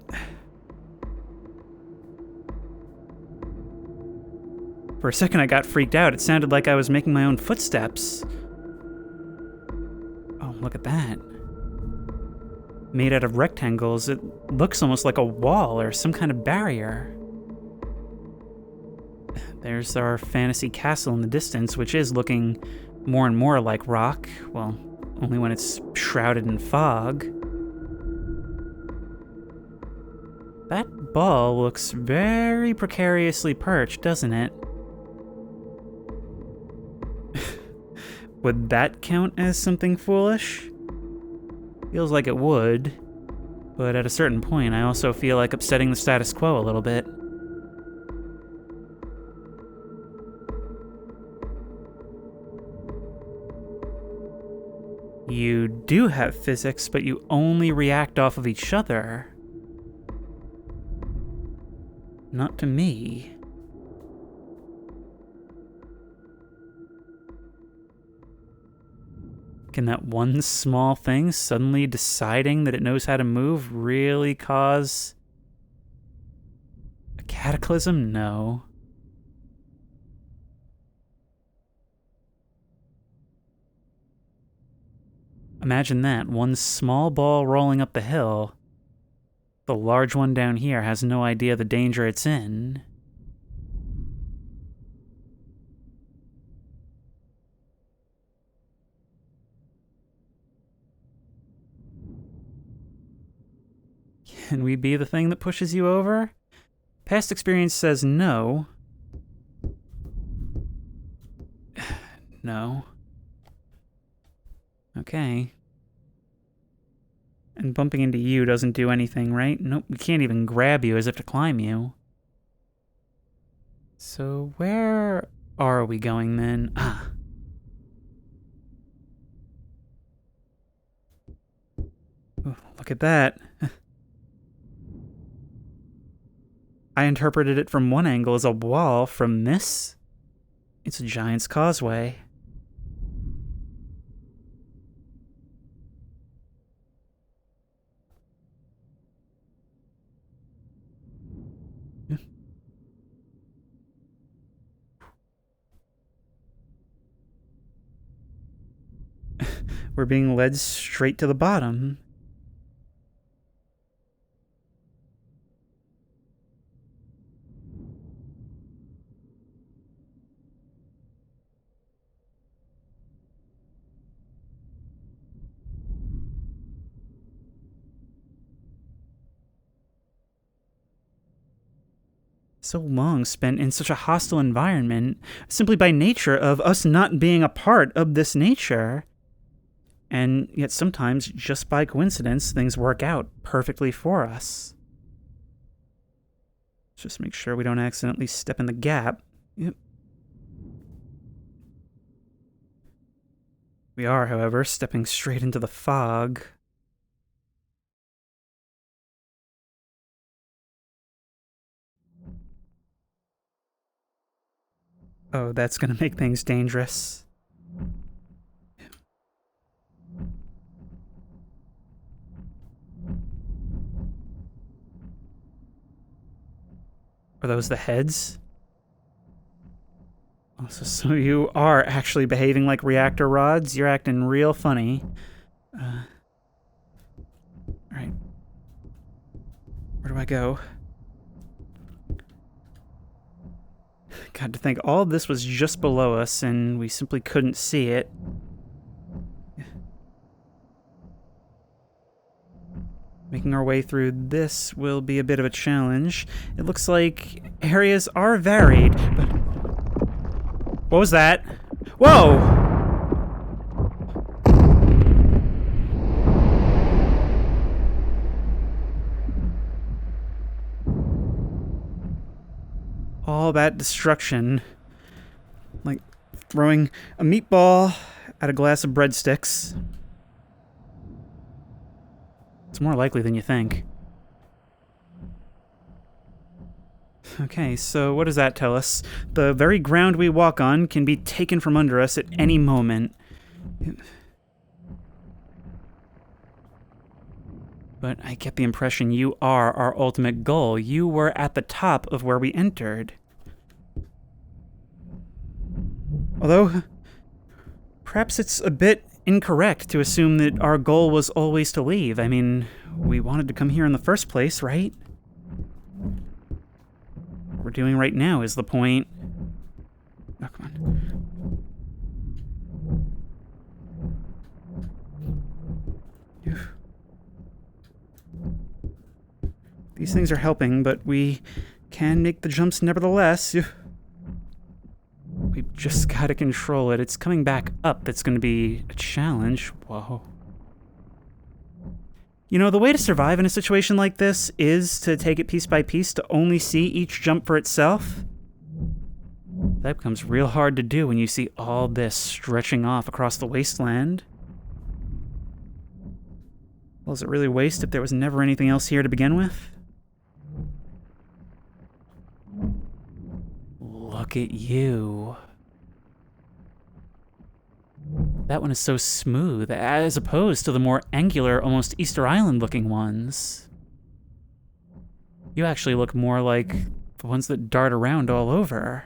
For a second I got freaked out. It sounded like I was making my own footsteps. Oh, look at that. Made out of rectangles, it looks almost like a wall or some kind of barrier. there's our fantasy castle in the distance, which is looking more and more like rock. Well, only when it's shrouded in fog. That ball looks very precariously perched, doesn't it? Would that count as something foolish? Feels like it would, but at a certain point I also feel like upsetting the status quo a little bit. You do have physics, but you only react off of each other. Not to me. Can that one small thing suddenly deciding that it knows how to move really cause a cataclysm? No. Imagine that, one small ball rolling up the hill. The large one down here has no idea the danger it's in. Can we be the thing that pushes you over? Past experience says no. No. Okay. And bumping into you doesn't do anything, right? Nope, we can't even grab you as if to climb you. So where are we going then? Ah. Ooh, look at that. I interpreted it from one angle as a wall. From this, it's a giant's causeway. We're being led straight to the bottom. So long spent in such a hostile environment, simply by nature of us not being a part of this nature. And yet sometimes, just by coincidence, things work out perfectly for us. Just make sure we don't accidentally step in the gap. Yep. We are, however, stepping straight into the fog. Oh, that's gonna make things dangerous. Are those the heads? Oh, so you are actually behaving like reactor rods? You're acting real funny. Alright. Where do I go? God, to think all of this was just below us and we simply couldn't see it. Making our way through this will be a bit of a challenge. It looks like areas are varied, but... What was that? Whoa! All that destruction. Like throwing a meatball at a glass of breadsticks. It's more likely than you think. Okay, so what does that tell us? The very ground we walk on can be taken from under us at any moment. But I get the impression you are our ultimate goal. You were at the top of where we entered. Although, perhaps it's a bit incorrect to assume that our goal was always to leave. I mean, we wanted to come here in the first place, right? What we're doing right now is the point. Oh, come on. Phew. These things are helping, but we can make the jumps nevertheless. Phew. We've just got to control it. It's coming back up. That's going to be a challenge. Whoa. You know, the way to survive in a situation like this is to take it piece by piece, to only see each jump for itself. That becomes real hard to do when you see all this stretching off across the wasteland. Well, is it really waste if there was never anything else here to begin with? Look at you. That one is so smooth, as opposed to the more angular, almost Easter Island looking ones. You actually look more like the ones that dart around all over.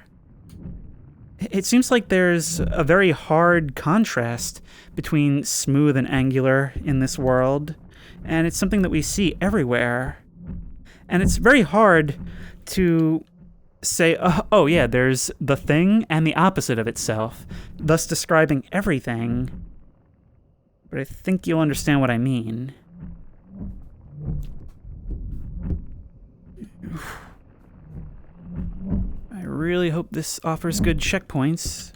It seems like there's a very hard contrast between smooth and angular in this world, and it's something that we see everywhere. And it's very hard to say, oh yeah, there's the thing and the opposite of itself, thus describing everything. But I think you'll understand what I mean. I really hope this offers good checkpoints.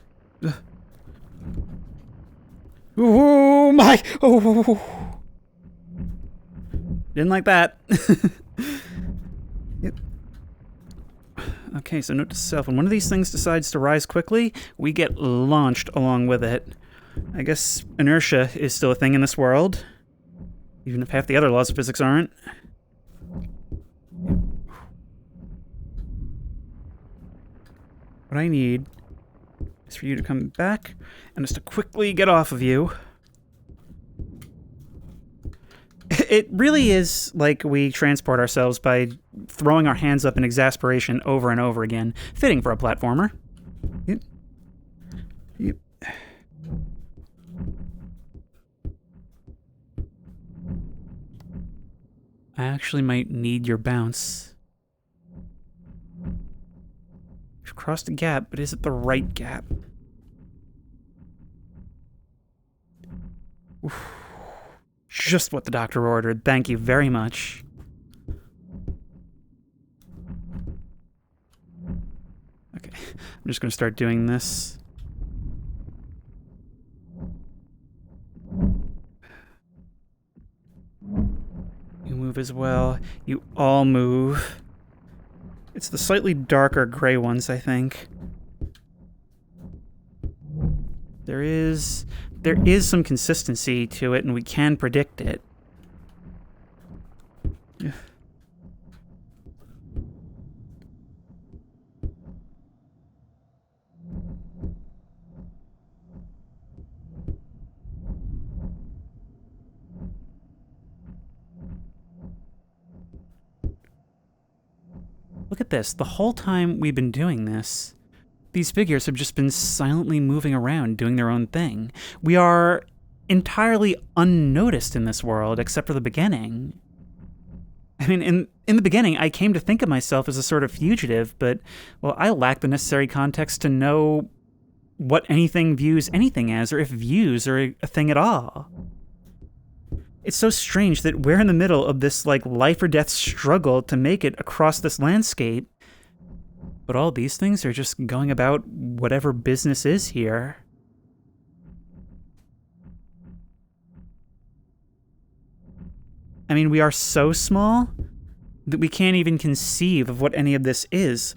Oh my! Oh! Didn't like that. Yep. Okay, so note to self, when one of these things decides to rise quickly, we get launched along with it. I guess inertia is still a thing in this world, even if half the other laws of physics aren't. What I need is for you to come back and just to quickly get off of you. It really is like we transport ourselves by throwing our hands up in exasperation over and over again. Fitting for a platformer. Yep. Yep. I actually might need your bounce. We've crossed a gap, but is it the right gap? Oof. Just what the doctor ordered. Thank you very much. Okay, I'm just going to start doing this. You move as well. You all move. It's the slightly darker gray ones, I think. There is some consistency to it, and we can predict it. Yeah. Look at this. The whole time we've been doing this, these figures have just been silently moving around, doing their own thing. We are entirely unnoticed in this world, except for the beginning. I mean, in the beginning, I came to think of myself as a sort of fugitive, but, well, I lack the necessary context to know what anything views anything as, or if views are a thing at all. It's so strange that we're in the middle of this, like, life or death struggle to make it across this landscape, but all these things are just going about whatever business is here. I mean, we are so small that we can't even conceive of what any of this is.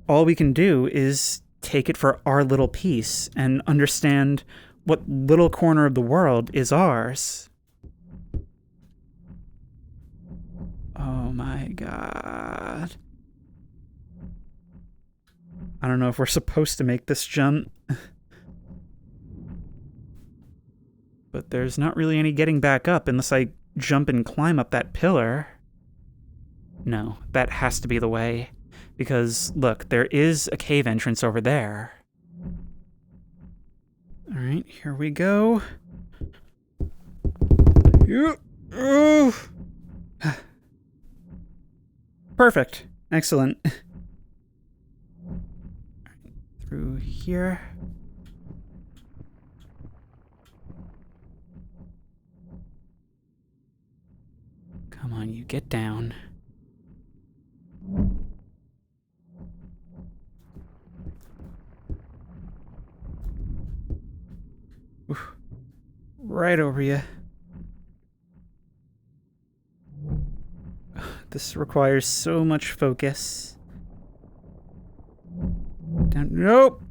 All we can do is take it for our little piece and understand what little corner of the world is ours. Oh my god. I don't know if we're supposed to make this jump. But there's not really any getting back up unless I jump and climb up that pillar. No, that has to be the way. Because, look, there is a cave entrance over there. Alright, here we go. Perfect. Excellent. go here. Come on, you get down. Oof. Right over you. This requires so much focus. Down. Nope.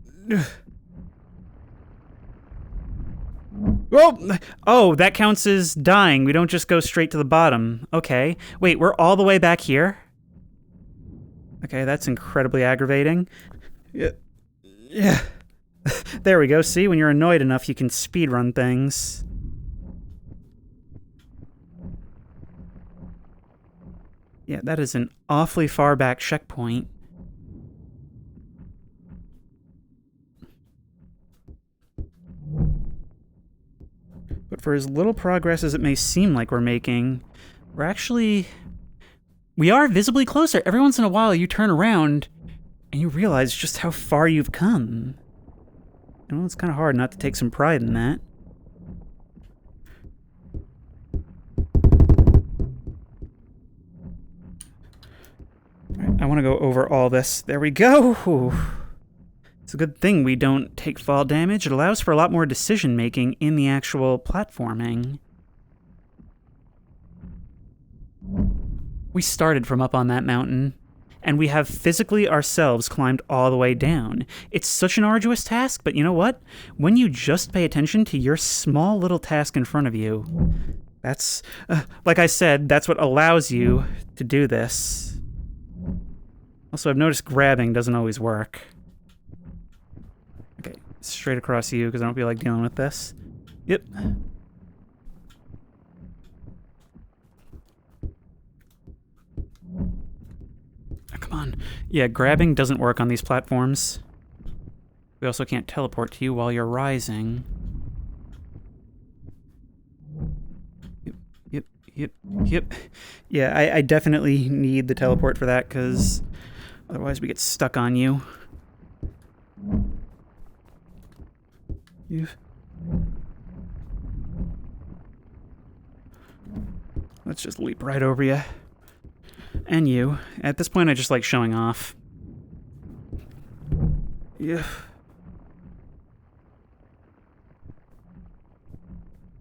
Whoa! Oh, that counts as dying. We don't just go straight to the bottom. Okay. Wait, we're all the way back here? Okay, that's incredibly aggravating. Yeah. There we go. See, when you're annoyed enough, you can speedrun things. Yeah, that is an awfully far back checkpoint. But for as little progress as it may seem like we're making, we are visibly closer. Every once in a while you turn around and you realize just how far you've come. And well, it's kind of hard not to take some pride in that. Alright, I want to go over all this. There we go! Ooh. It's a good thing we don't take fall damage. It allows for a lot more decision making in the actual platforming. We started from up on that mountain, and we have physically ourselves climbed all the way down. It's such an arduous task, but you know what? When you just pay attention to your small little task in front of you, that's, like I said, that's what allows you to do this. Also, I've noticed grabbing doesn't always work. Okay, straight across you, because I don't feel like dealing with this. Yep. Oh, come on. Yeah, grabbing doesn't work on these platforms. We also can't teleport to you while you're rising. Yep. Yeah, I definitely need the teleport for that, because otherwise we get stuck on you. Let's just leap right over you. And you. At this point, I just like showing off. Yeah.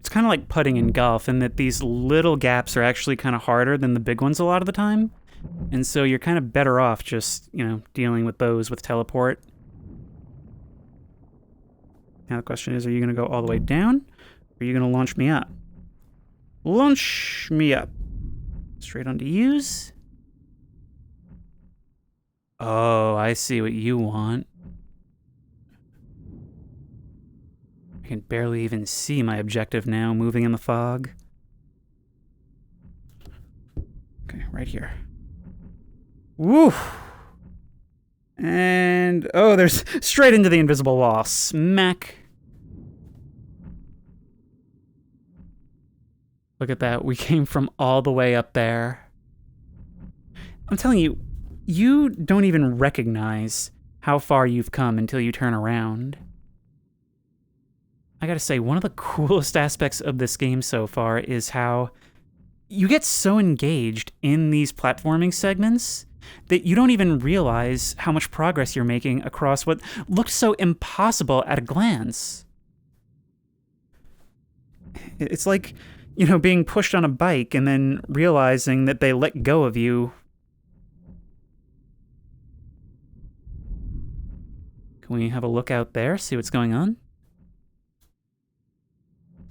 It's kind of like putting in golf in that these little gaps are actually kind of harder than the big ones a lot of the time. And so you're kind of better off just, dealing with those with teleport. Now the question is, are you going to go all the way down? Or are you going to launch me up? Launch me up. Straight onto use. Oh, I see what you want. I can barely even see my objective now, moving in the fog. Okay, right here. Woo! And, oh, there's straight into the invisible wall. Smack. Look at that. We came from all the way up there. I'm telling you, you don't even recognize how far you've come until you turn around. I gotta say, one of the coolest aspects of this game so far is how you get so engaged in these platforming segments that you don't even realize how much progress you're making across what looks so impossible at a glance. It's like, being pushed on a bike and then realizing that they let go of you. Can we have a look out there, see what's going on?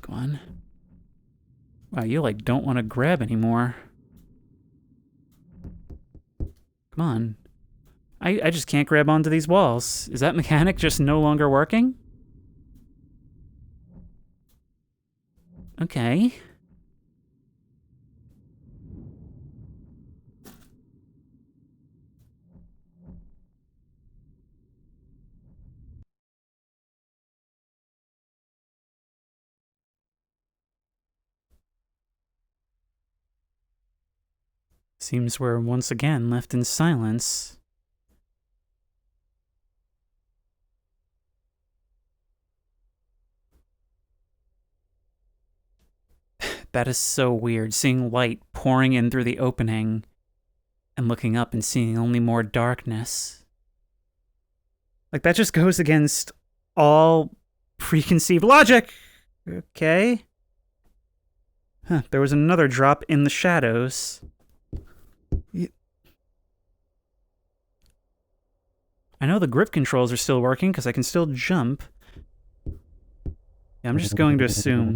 Go on. Wow, you don't want to grab anymore. Come on. I just can't grab onto these walls. Is that mechanic just no longer working? Okay. Seems we're once again left in silence. That is so weird, seeing light pouring in through the opening and looking up and seeing only more darkness. Like, that just goes against all preconceived logic. Okay. Huh, there was another drop in the shadows. I know the grip controls are still working because I can still jump. Yeah, I'm just going to assume.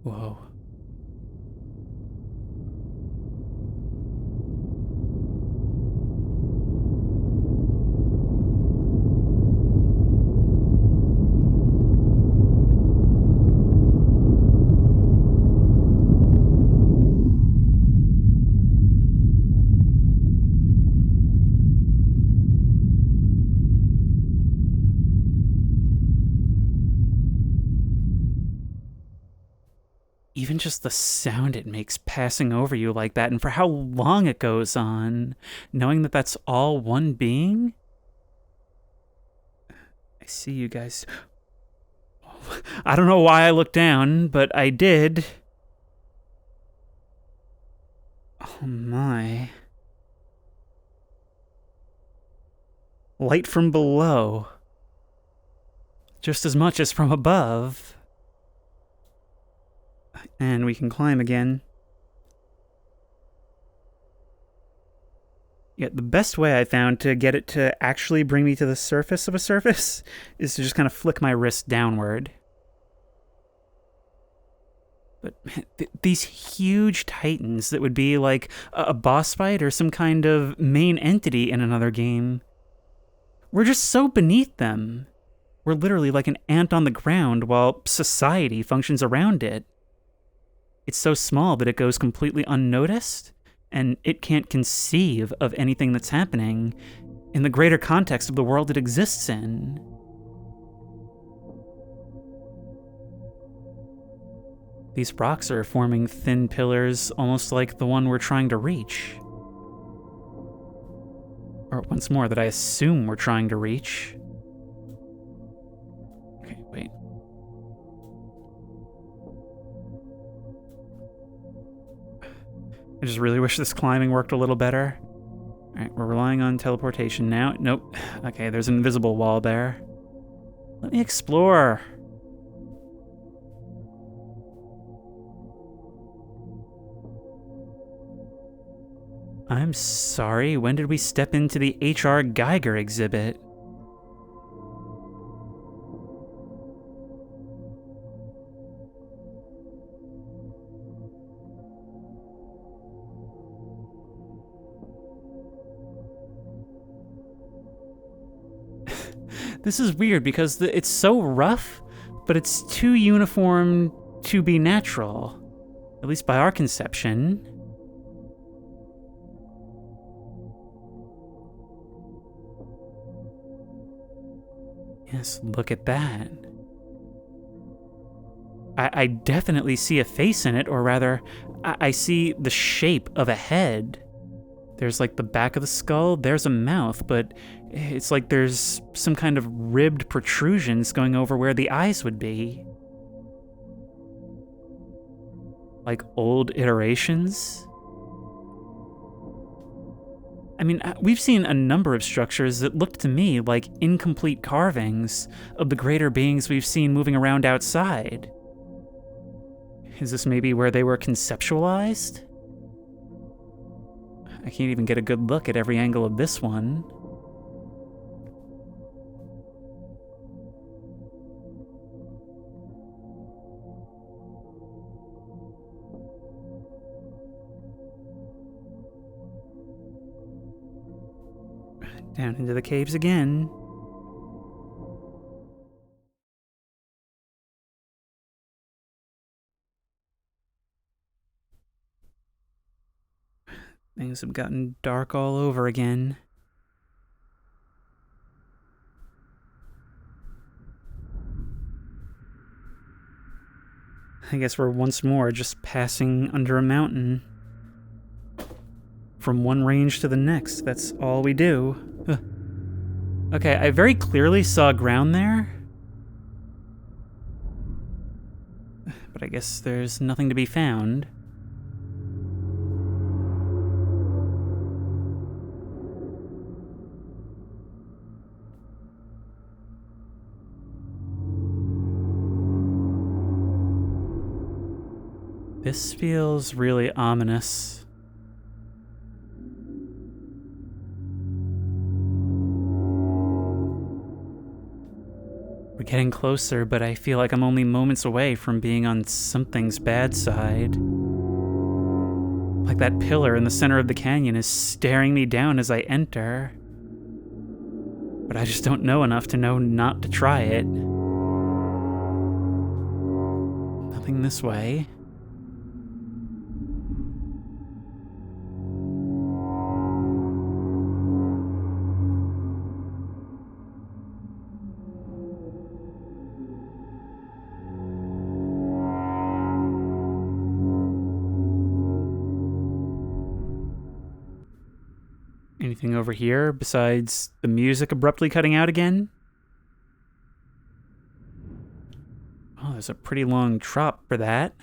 Whoa. Even just the sound it makes passing over you like that, and for how long it goes on, knowing that that's all one being. I see you guys. I don't know why I looked down, but I did. Oh my. Light from below. Just as much as from above. And we can climb again. Yeah, the best way I found to get it to actually bring me to the surface of a surface is to just kind of flick my wrist downward. But man, these huge titans that would be like a boss fight or some kind of main entity in another game, we're just so beneath them. We're literally like an ant on the ground while society functions around it. It's so small that it goes completely unnoticed, and it can't conceive of anything that's happening in the greater context of the world it exists in. These rocks are forming thin pillars, almost like the one we're trying to reach. Or once more, that I assume we're trying to reach. Okay, wait. I just really wish this climbing worked a little better. Alright, we're relying on teleportation now. Nope. Okay, there's an invisible wall there. Let me explore. I'm sorry, when did we step into the H.R. Geiger exhibit? This is weird because it's so rough, but it's too uniform to be natural. At least by our conception. Yes, look at that. I definitely see a face in it, or rather, I see the shape of a head. There's like the back of the skull, there's a mouth, but it's like there's some kind of ribbed protrusions going over where the eyes would be. Like old iterations. I mean, we've seen a number of structures that look to me like incomplete carvings of the greater beings we've seen moving around outside. Is this maybe where they were conceptualized? I can't even get a good look at every angle of this one. Down into the caves again. Things have gotten dark all over again. I guess we're once more just passing under a mountain. From one range to the next, that's all we do. Okay, I very clearly saw ground there. but I guess there's nothing to be found. This feels really ominous. We're getting closer, but I feel like I'm only moments away from being on something's bad side. Like that pillar in the center of the canyon is staring me down as I enter. But I just don't know enough to know not to try it. Nothing this way. Anything over here besides the music abruptly cutting out again? Oh, there's a pretty long drop for that.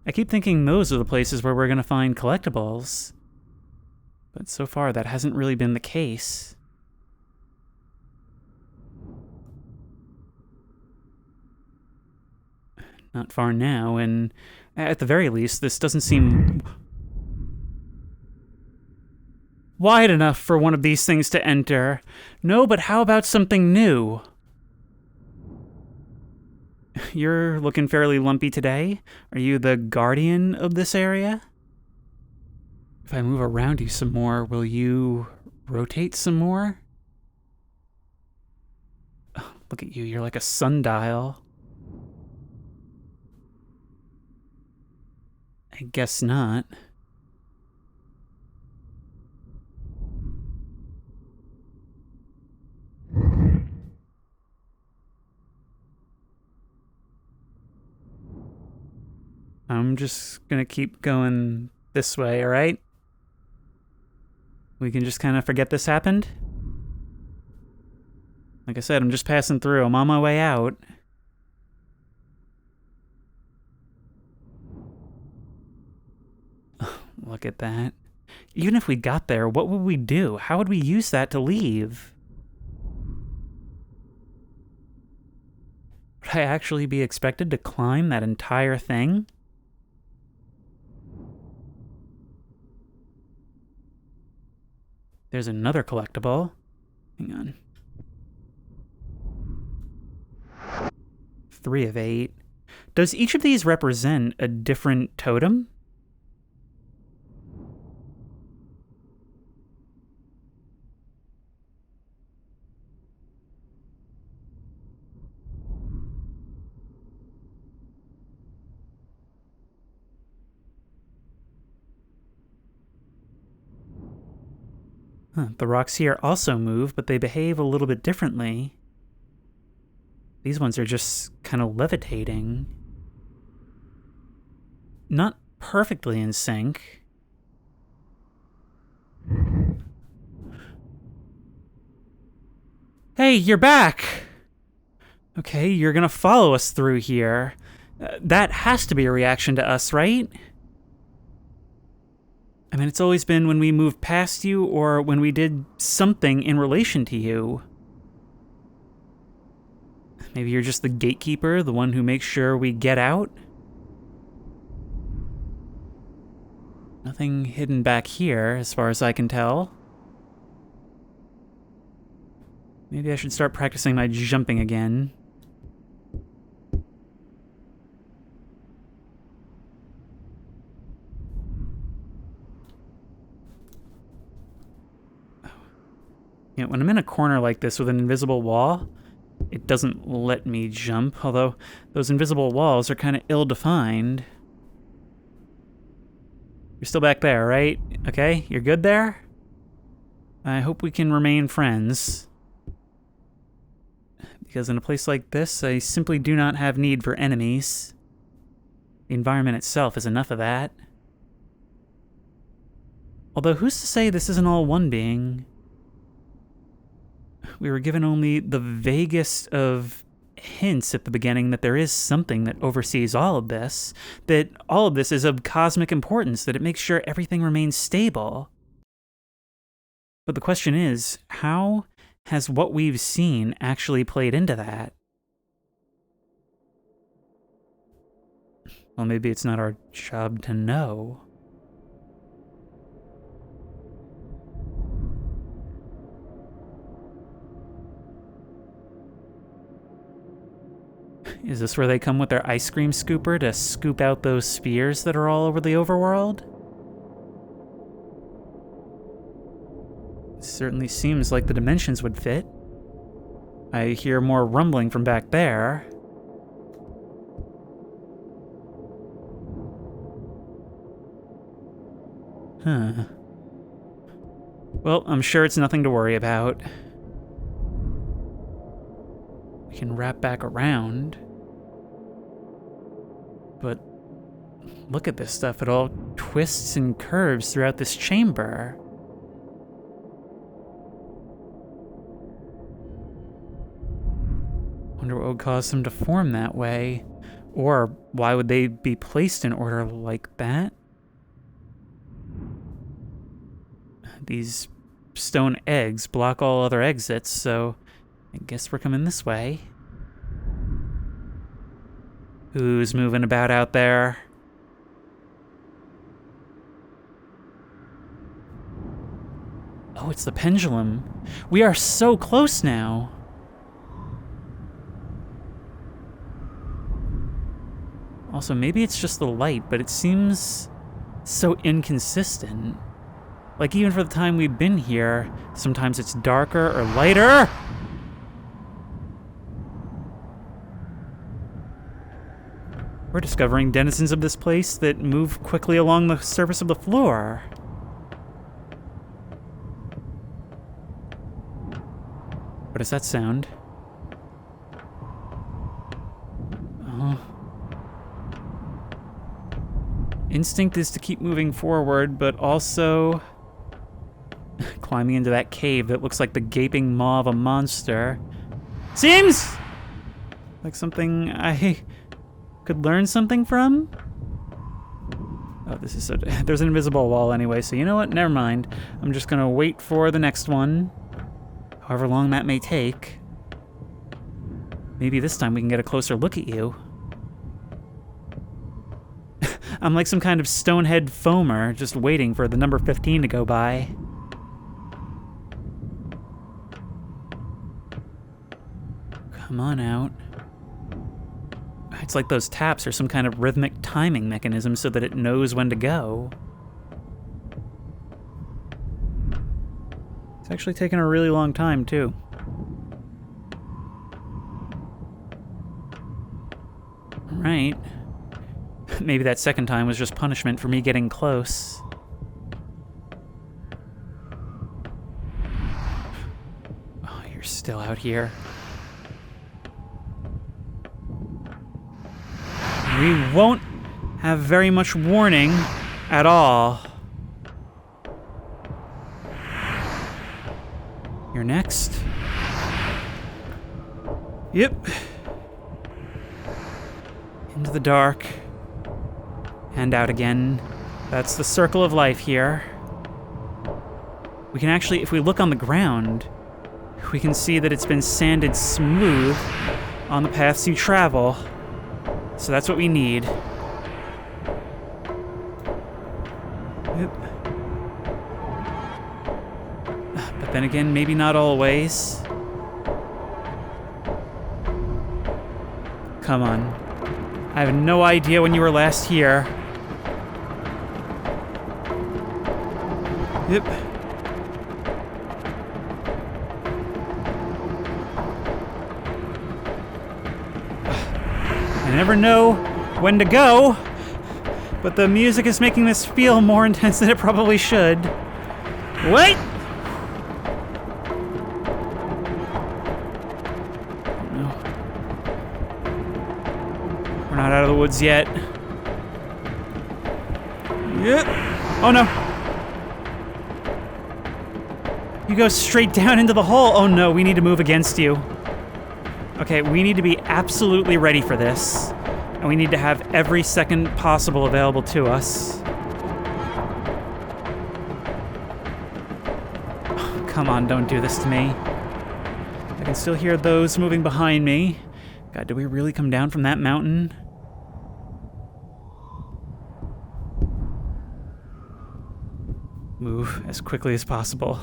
I keep thinking those are the places where we're going to find collectibles. But so far, that hasn't really been the case. Not far now, and at the very least, this doesn't seem wide enough for one of these things to enter. No, but how about something new? You're looking fairly lumpy today. Are you the guardian of this area? If I move around you some more, will you rotate some more? Oh, look at you, you're like a sundial. I guess not. I'm just gonna keep going this way, alright? We can just kind of forget this happened? Like I said, I'm just passing through. I'm on my way out. Look at that. Even if we got there, what would we do? How would we use that to leave? Would I actually be expected to climb that entire thing? There's another collectible. Hang on. 3 of 8. Does each of these represent a different totem? The rocks here also move, but they behave a little bit differently. These ones are just kind of levitating. Not perfectly in sync. Hey, you're back! Okay, you're gonna follow us through here. That has to be a reaction to us, right? I mean, it's always been when we moved past you or when we did something in relation to you. Maybe you're just the gatekeeper, the one who makes sure we get out? Nothing hidden back here, as far as I can tell. Maybe I should start practicing my jumping again. You know, when I'm in a corner like this with an invisible wall, it doesn't let me jump, although those invisible walls are kind of ill-defined. You're still back there, right? Okay, you're good there? I hope we can remain friends. Because in a place like this, I simply do not have need for enemies. The environment itself is enough of that. Although who's to say this isn't all one being? We were given only the vaguest of hints at the beginning that there is something that oversees all of this, that all of this is of cosmic importance, that it makes sure everything remains stable. But the question is, how has what we've seen actually played into that? Well, maybe it's not our job to know. Is this where they come with their ice cream scooper to scoop out those spheres that are all over the overworld? It certainly seems like the dimensions would fit. I hear more rumbling from back there. Huh. Well, I'm sure it's nothing to worry about. We can wrap back around. But look at this stuff. It all twists and curves throughout this chamber. Wonder what would cause them to form that way. Or why would they be placed in order like that? These stone eggs block all other exits, so I guess we're coming this way. Who's moving about out there? Oh, it's the pendulum. We are so close now. Also, maybe it's just the light, but it seems so inconsistent. Like, even for the time we've been here, sometimes it's darker or lighter. We're discovering denizens of this place that move quickly along the surface of the floor. What does that sound? Oh. Instinct is to keep moving forward, but also climbing into that cave that looks like the gaping maw of a monster. Seems like something I could learn something from? Oh, this is so... There's an invisible wall anyway, so you know what? Never mind. I'm just gonna wait for the next one. However long that may take. Maybe this time we can get a closer look at you. I'm like some kind of stonehead foamer, just waiting for the number 15 to go by. Come on out. It's like those taps are some kind of rhythmic timing mechanism so that it knows when to go. It's actually taken a really long time, too. Right. Maybe that second time was just punishment for me getting close. Oh, you're still out here. We won't have very much warning at all. You're next. Yep. Into the dark. And out again. That's the circle of life here. We can actually, if we look on the ground, we can see that it's been sanded smooth on the paths you travel. So that's what we need. Yep. But then again, maybe not always. Come on. I have no idea when you were last here. Yep. I never know when to go, but the music is making this feel more intense than it probably should. Wait! No. We're not out of the woods yet. Yep. Oh no. You go straight down into the hole. Oh no, we need to move against you. Okay, we need to be absolutely ready for this. And we need to have every second possible available to us. Oh, come on, don't do this to me. I can still hear those moving behind me. God, did we really come down from that mountain? Move as quickly as possible.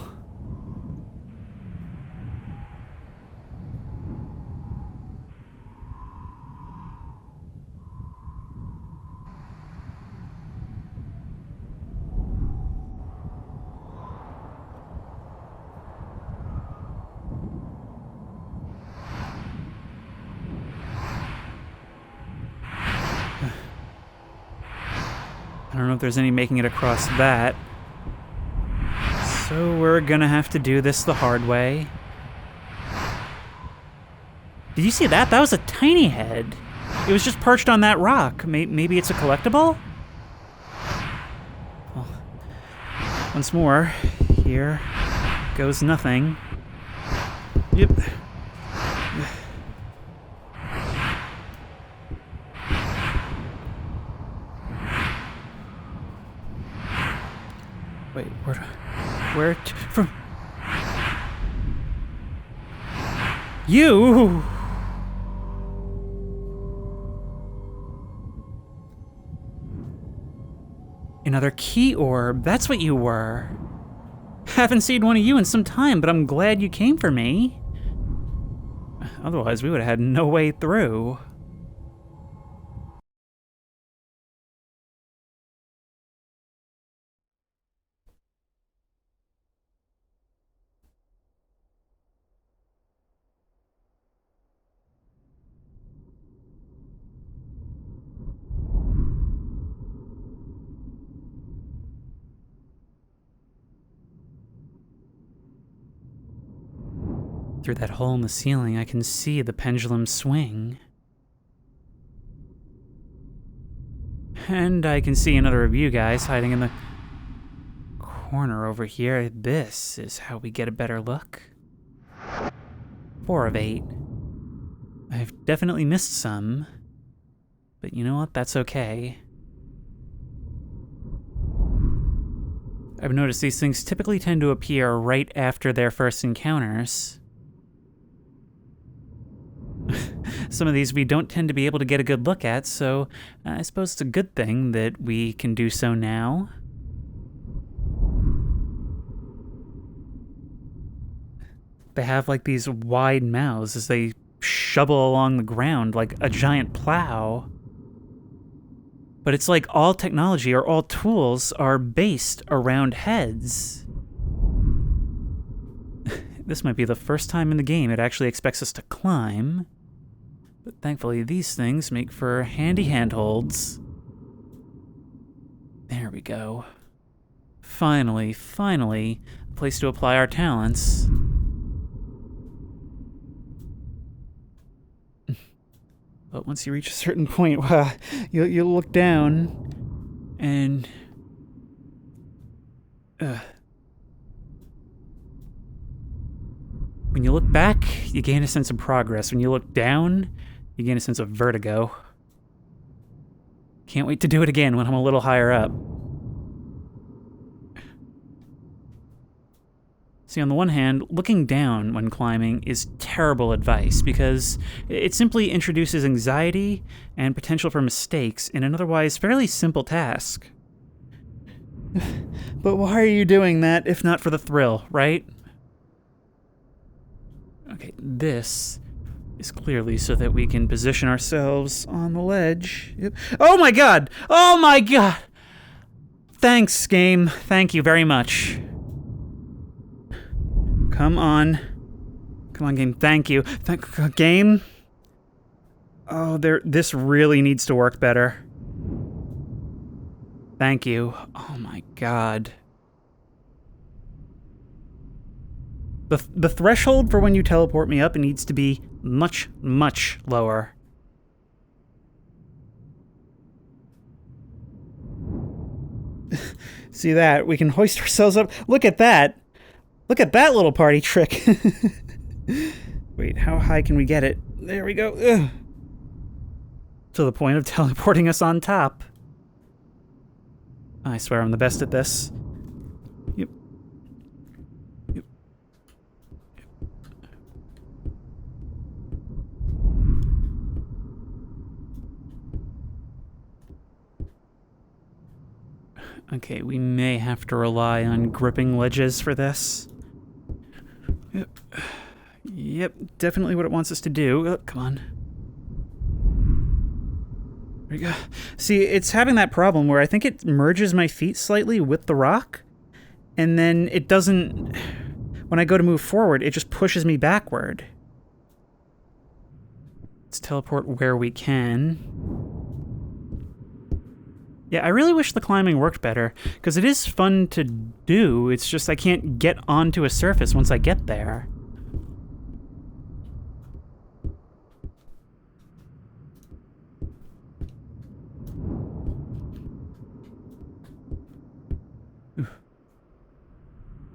I don't know if there's any making it across that. So we're gonna have to do this the hard way. Did you see that? That was a tiny head. It was just perched on that rock. Maybe it's a collectible? Well, once more, here goes nothing. Yep. Wait, from? You! Another key orb, that's what you were. Haven't seen one of you in some time, but I'm glad you came for me. Otherwise, we would have had no way through. Through that hole in the ceiling, I can see the pendulum swing. And I can see another of you guys hiding in the corner over here. This is how we get a better look. 4 of 8. I've definitely missed some, but you know what? That's okay. I've noticed these things typically tend to appear right after their first encounters. Some of these we don't tend to be able to get a good look at, so I suppose it's a good thing that we can do so now. They have like these wide mouths as they shovel along the ground like a giant plow. But it's like all technology or all tools are based around heads. This might be the first time in the game it actually expects us to climb. But thankfully, these things make for handy handholds. There we go. Finally, a place to apply our talents. But once you reach a certain point, you'll look down, and... When you look back, you gain a sense of progress. When you look down, you gain a sense of vertigo. Can't wait to do it again when I'm a little higher up. See, on the one hand, looking down when climbing is terrible advice because it simply introduces anxiety and potential for mistakes in an otherwise fairly simple task. But why are you doing that if not for the thrill, right? Okay, this is clearly so that we can position ourselves on the ledge. Yep. Oh my god! Oh my god! Thanks, game. Thank you very much. Come on. Come on, game. Thank you. Game? Oh, this really needs to work better. Thank you. Oh my god. The threshold for when you teleport me up needs to be much, much lower. See that? We can hoist ourselves up. Look at that! Look at that little party trick! Wait, how high can we get it? there we go. Ugh. To the point of teleporting us on top. I swear I'm the best at this. Yep. Yep. Okay, we may have to rely on gripping ledges for this. Yep. Yep, definitely what it wants us to do. Oh, come on. There we go. See, it's having that problem where I think it merges my feet slightly with the rock, and then it doesn't... When I go to move forward, it just pushes me backward. Let's teleport where we can. Yeah, I really wish the climbing worked better, because it is fun to do, it's just I can't get onto a surface once I get there.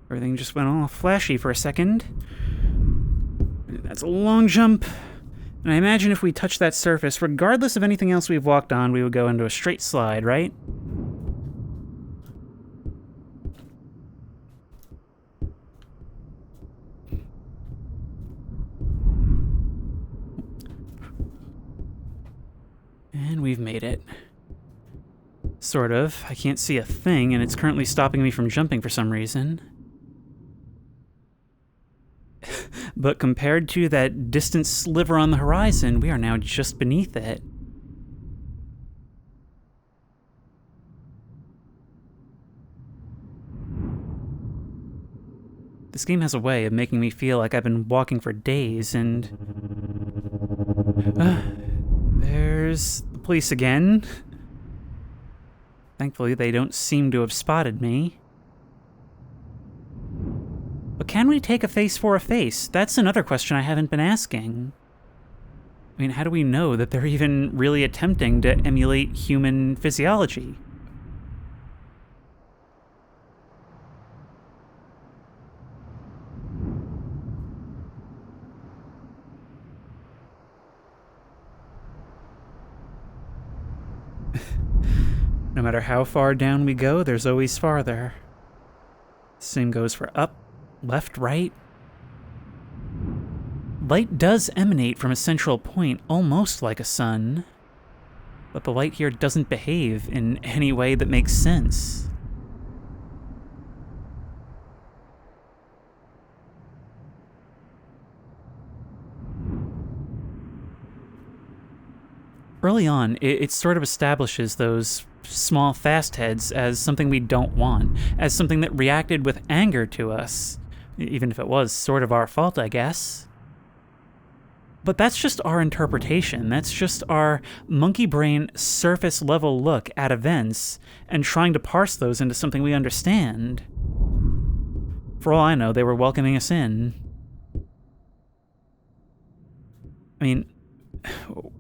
Everything just went all flashy for a second. That's a long jump. And I imagine if we touch that surface, regardless of anything else we've walked on, we would go into a straight slide, right? And we've made it. Sort of. I can't see a thing, and it's currently stopping me from jumping for some reason. But compared to that distant sliver on the horizon, we are now just beneath it. This game has a way of making me feel like I've been walking for days, and... there's the police again. Thankfully, they don't seem to have spotted me. But can we take a face for a face? That's another question I haven't been asking. I mean, how do we know that they're even really attempting to emulate human physiology? No matter how far down we go, there's always farther. Same goes for up, left, right. Light does emanate from a central point, almost like a sun. But the light here doesn't behave in any way that makes sense. Early on, it sort of establishes those small fast heads as something we don't want, as something that reacted with anger to us, even if it was sort of our fault, I guess. But that's just our interpretation. That's just our monkey brain surface level look at events and trying to parse those into something we understand. For all I know, they were welcoming us in. I mean,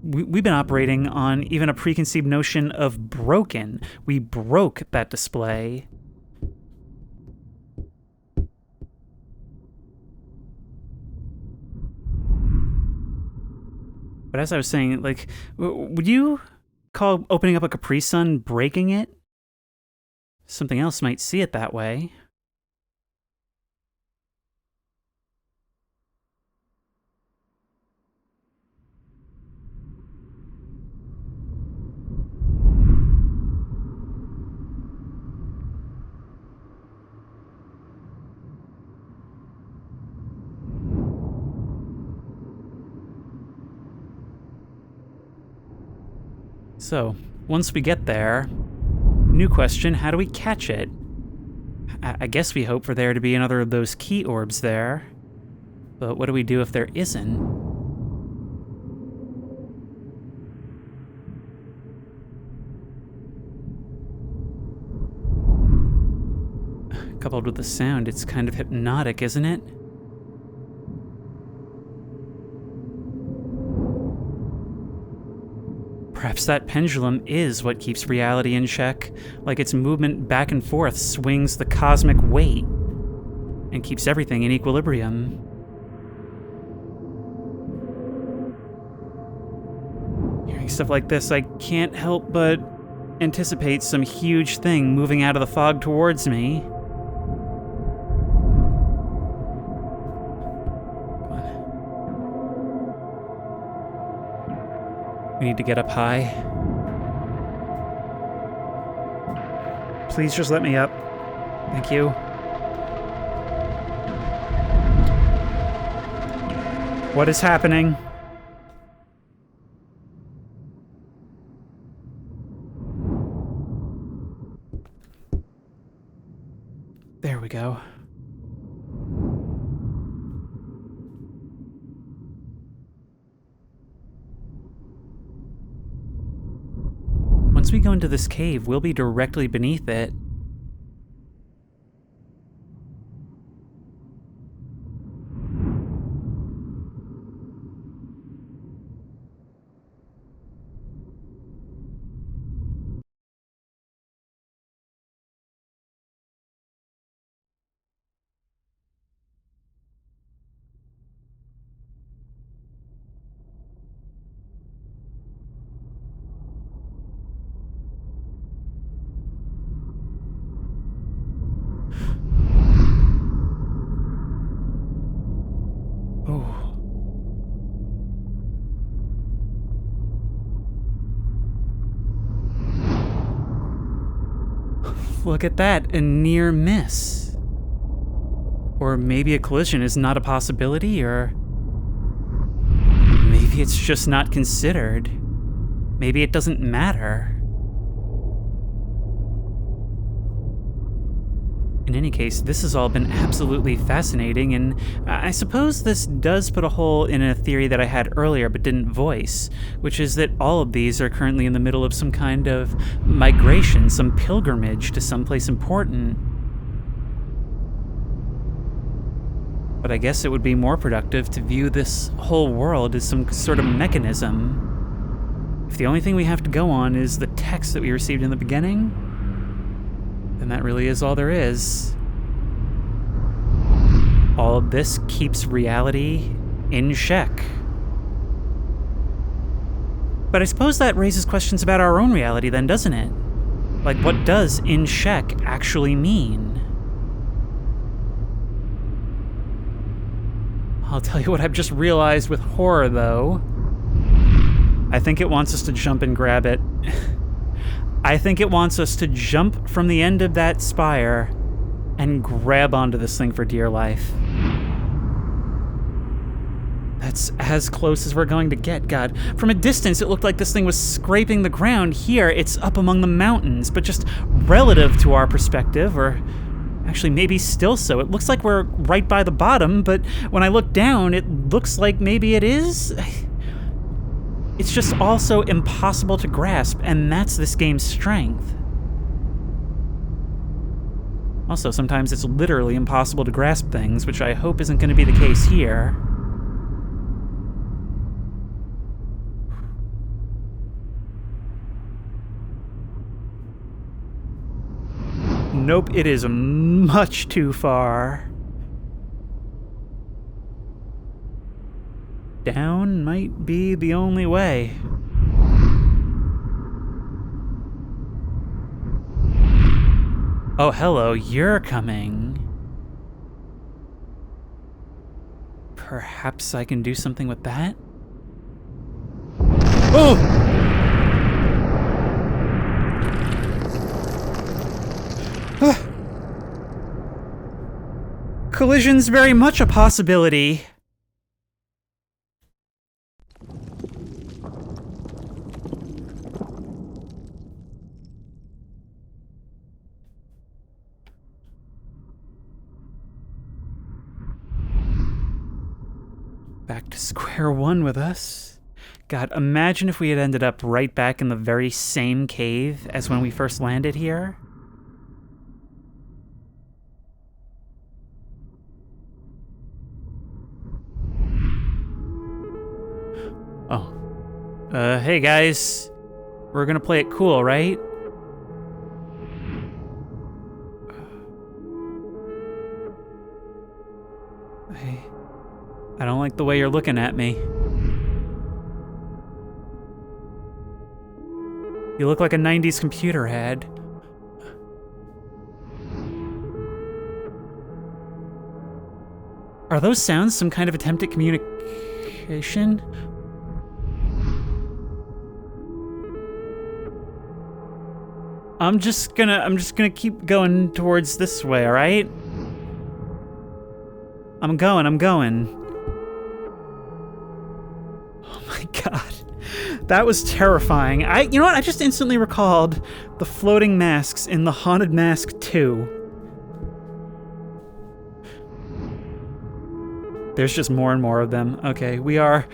we've been operating on even a preconceived notion of broken. We broke that display. But as I was saying, like, would you call opening up a Capri Sun breaking it? Something else might see it that way. So, once we get there, new question, how do we catch it? I guess we hope for there to be another of those key orbs there. But what do we do if there isn't? Coupled with the sound, it's kind of hypnotic, isn't it? Perhaps that pendulum is what keeps reality in check, like its movement back and forth swings the cosmic weight and keeps everything in equilibrium. stuff like this, I can't help but anticipate some huge thing moving out of the fog towards me. Come on. We need to get up high. Please just let me up. Thank you. What is happening? There we go. Once we go into this cave, we'll be directly beneath it. Oh. Look at that, a near miss. Or maybe a collision is not a possibility, or maybe it's just not considered. Maybe it doesn't matter. In any case, this has all been absolutely fascinating, and I suppose this does put a hole in a theory that I had earlier but didn't voice, which is that all of these are currently in the middle of some kind of migration, some pilgrimage to someplace important. But I guess it would be more productive to view this whole world as some sort of mechanism. If the only thing we have to go on is the text that we received in the beginning, then that really is all there is. All of this keeps reality in check. But I suppose that raises questions about our own reality then, doesn't it? Like, what does in check actually mean? I'll tell you what I've just realized with horror, though. I think it wants us to jump and grab it. I think it wants us to jump from the end of that spire and grab onto this thing for dear life. That's as close as we're going to get, God. From a distance, it looked like this thing was scraping the ground. Here, it's up among the mountains, but just relative to our perspective, or actually maybe still so. It looks like we're right by the bottom, but when I look down, it looks like maybe it is. It's just also impossible to grasp, and that's this game's strength. Also, sometimes it's literally impossible to grasp things, which I hope isn't going to be the case here. Nope, it is much too far. Down might be the only way. Oh, hello, you're coming. Perhaps I can do something with that? Oh! Collision's very much a possibility. Back to square one with us. God, imagine if we had ended up right back in the very same cave as when we first landed here. Oh. Hey guys. We're gonna play it cool, right? I don't like the way you're looking at me. You look like a 90s computer ad. Are those sounds some kind of attempt at communication? I'm just gonna keep going towards this way, all right? I'm going. Oh my god. That was terrifying. You know what? I just instantly recalled the floating masks in The Haunted Mask 2. There's just more and more of them. Okay, we are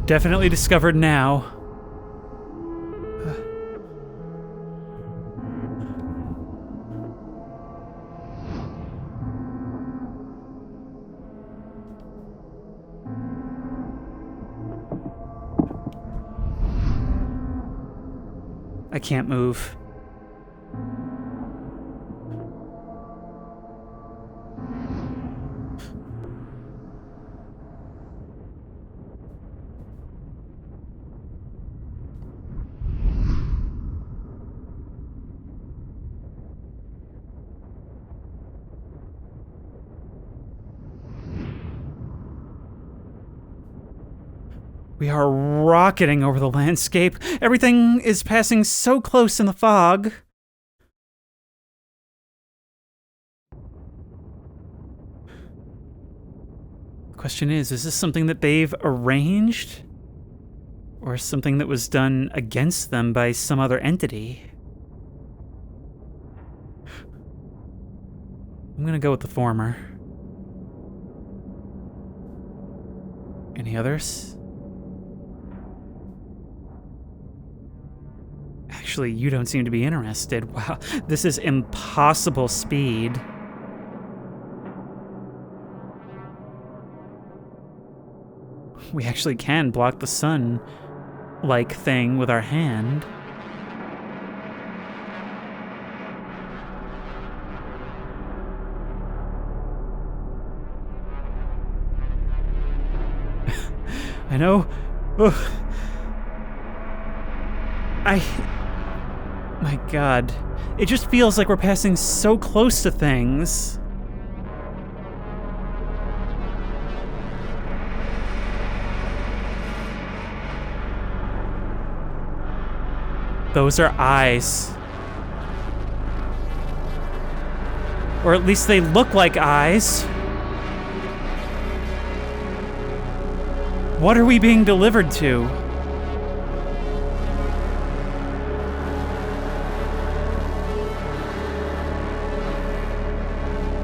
definitely discovered now. I can't move. We are rocketing over the landscape. Everything is passing so close in the fog. The question is this something that they've arranged? Or something that was done against them by some other entity? I'm gonna go with the former. Any others? Actually, you don't seem to be interested. Wow, this is impossible speed. We actually can block the sun-like thing with our hand. I know. Ugh. My god. It just feels like we're passing so close to things. Those are eyes. Or at least they look like eyes. What are we being delivered to?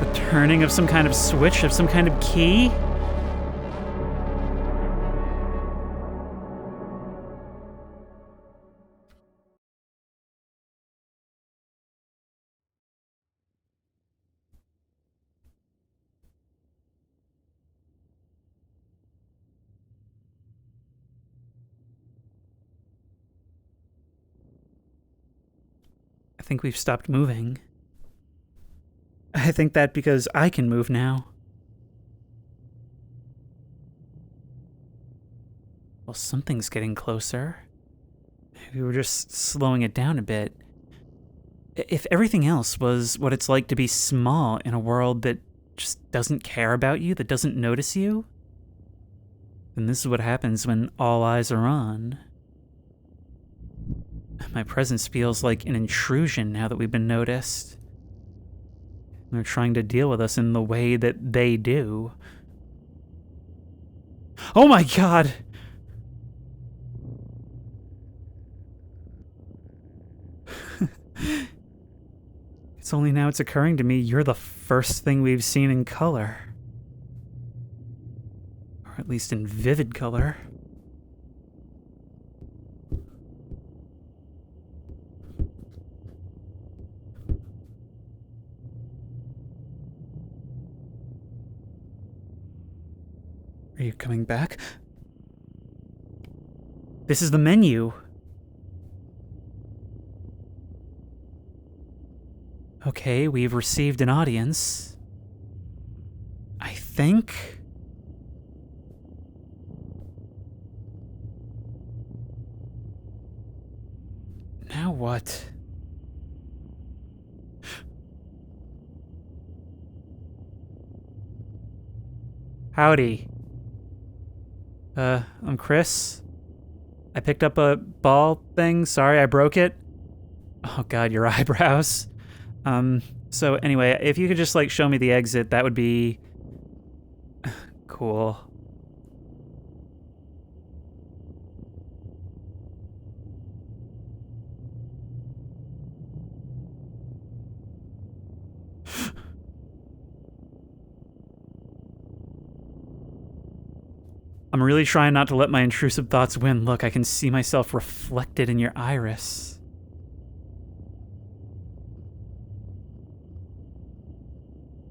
The turning of some kind of switch, of some kind of key? I think we've stopped moving. I think that because I can move now. Well, something's getting closer. Maybe we're just slowing it down a bit. If everything else was what it's like to be small in a world that just doesn't care about you, that doesn't notice you, then this is what happens when all eyes are on. My presence feels like an intrusion now that we've been noticed. They're trying to deal with us in the way that they do. Oh my god! It's only now it's occurring to me you're the first thing we've seen in color. Or at least in vivid color. Are you coming back? This is the menu. Okay, we've received an audience. I think. what? Howdy. I'm Chris. I picked up a ball thing. Sorry, I broke it. Oh god, your eyebrows. So anyway, if you could just like show me the exit, that would be cool. I'm really trying not to let my intrusive thoughts win. Look, I can see myself reflected in your iris.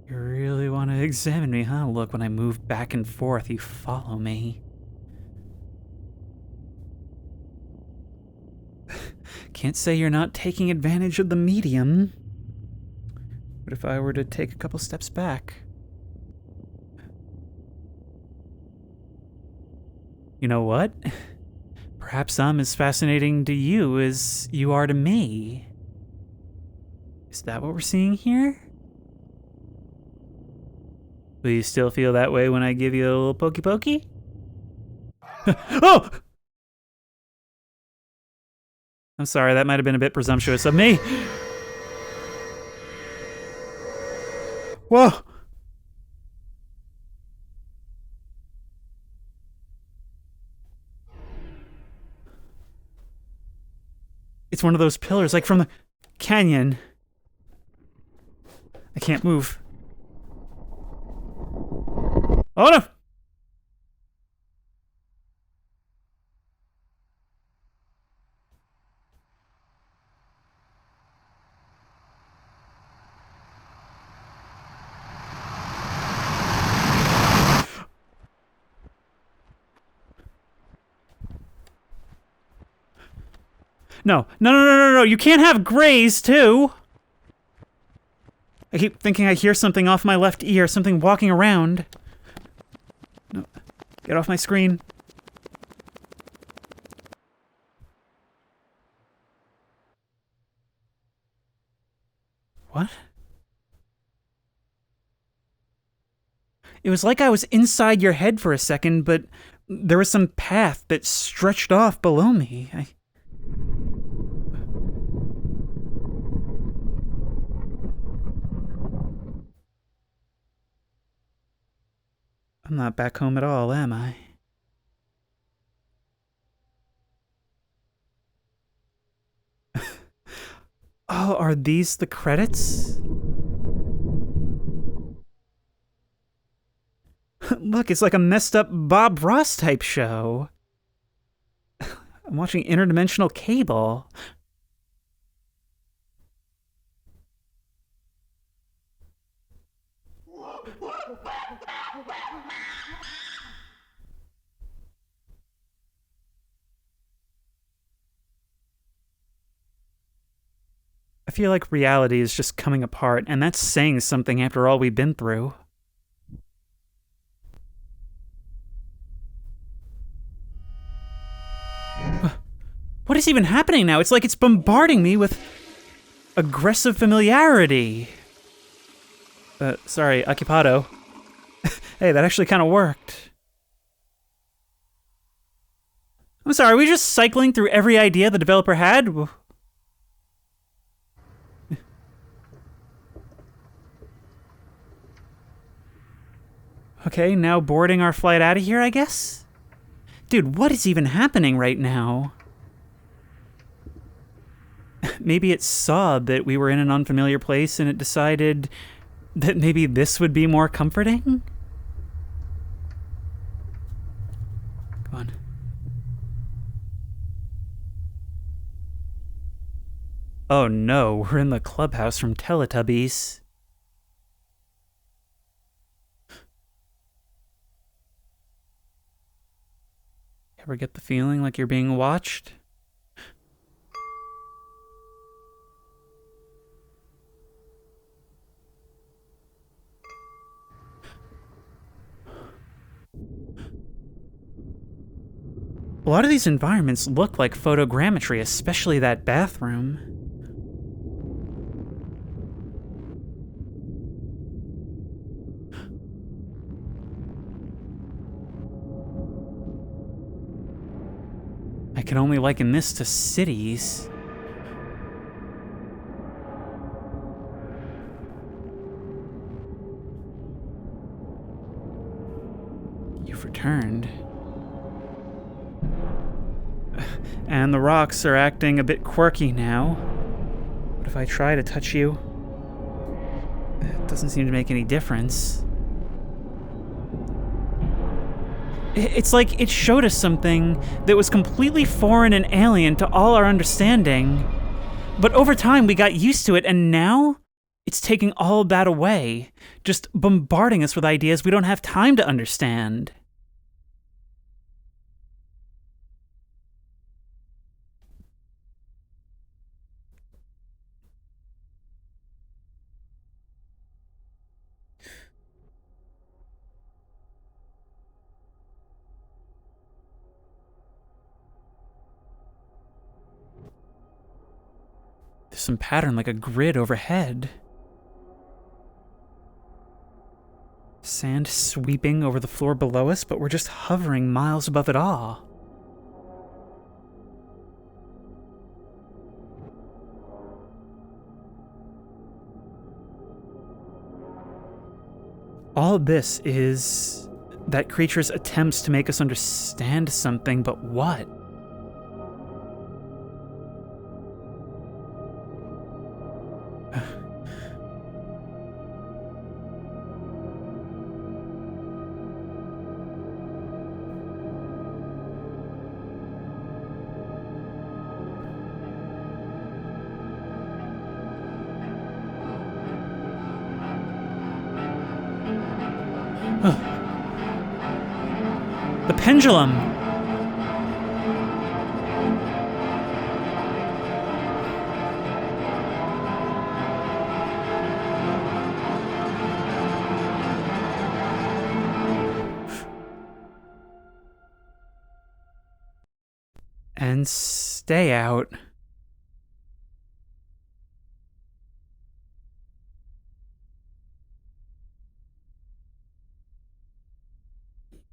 You really want to examine me, huh? Look, when I move back and forth, you follow me. Can't say you're not taking advantage of the medium. But if I were to take a couple steps back? You know what? Perhaps I'm as fascinating to you as you are to me. Is that what we're seeing here? Will you still feel that way when I give you a little pokey pokey? Oh! I'm sorry, that might have been a bit presumptuous of me. Whoa! It's one of those pillars, like from the canyon. I can't move. Oh no! No, no, no, no, no, no, you can't have grays, too! I keep thinking I hear something off my left ear, something walking around. No, get off my screen. What? It was like I was inside your head for a second, but there was some path that stretched off below me. I'm not back home at all, am I? Oh, are these the credits? Look, it's like a messed up Bob Ross type show. I'm watching Interdimensional Cable. I feel like reality is just coming apart, and that's saying something after all we've been through. What is even happening now? It's like it's bombarding me with aggressive familiarity. Sorry, Occupado. Hey, that actually kind of worked. I'm sorry, are we just cycling through every idea the developer had? Okay, now boarding our flight out of here, I guess? Dude, what is even happening right now? Maybe it saw that we were in an unfamiliar place and it decided that maybe this would be more comforting? Come on. Oh no, we're in the clubhouse from Teletubbies. Ever get the feeling like you're being watched? A lot of these environments look like photogrammetry, especially that bathroom. I can only liken this to cities. You've returned. And the rocks are acting a bit quirky now. What if I try to touch you? It doesn't seem to make any difference. It's like it showed us something that was completely foreign and alien to all our understanding. But over time, we got used to it, and now it's taking all of that away, just bombarding us with ideas we don't have time to understand. There's some pattern like a grid overhead. Sand sweeping over the floor below us, but we're just hovering miles above it all. All of this is that creature's attempts to make us understand something, but what? The pendulum! And stay out.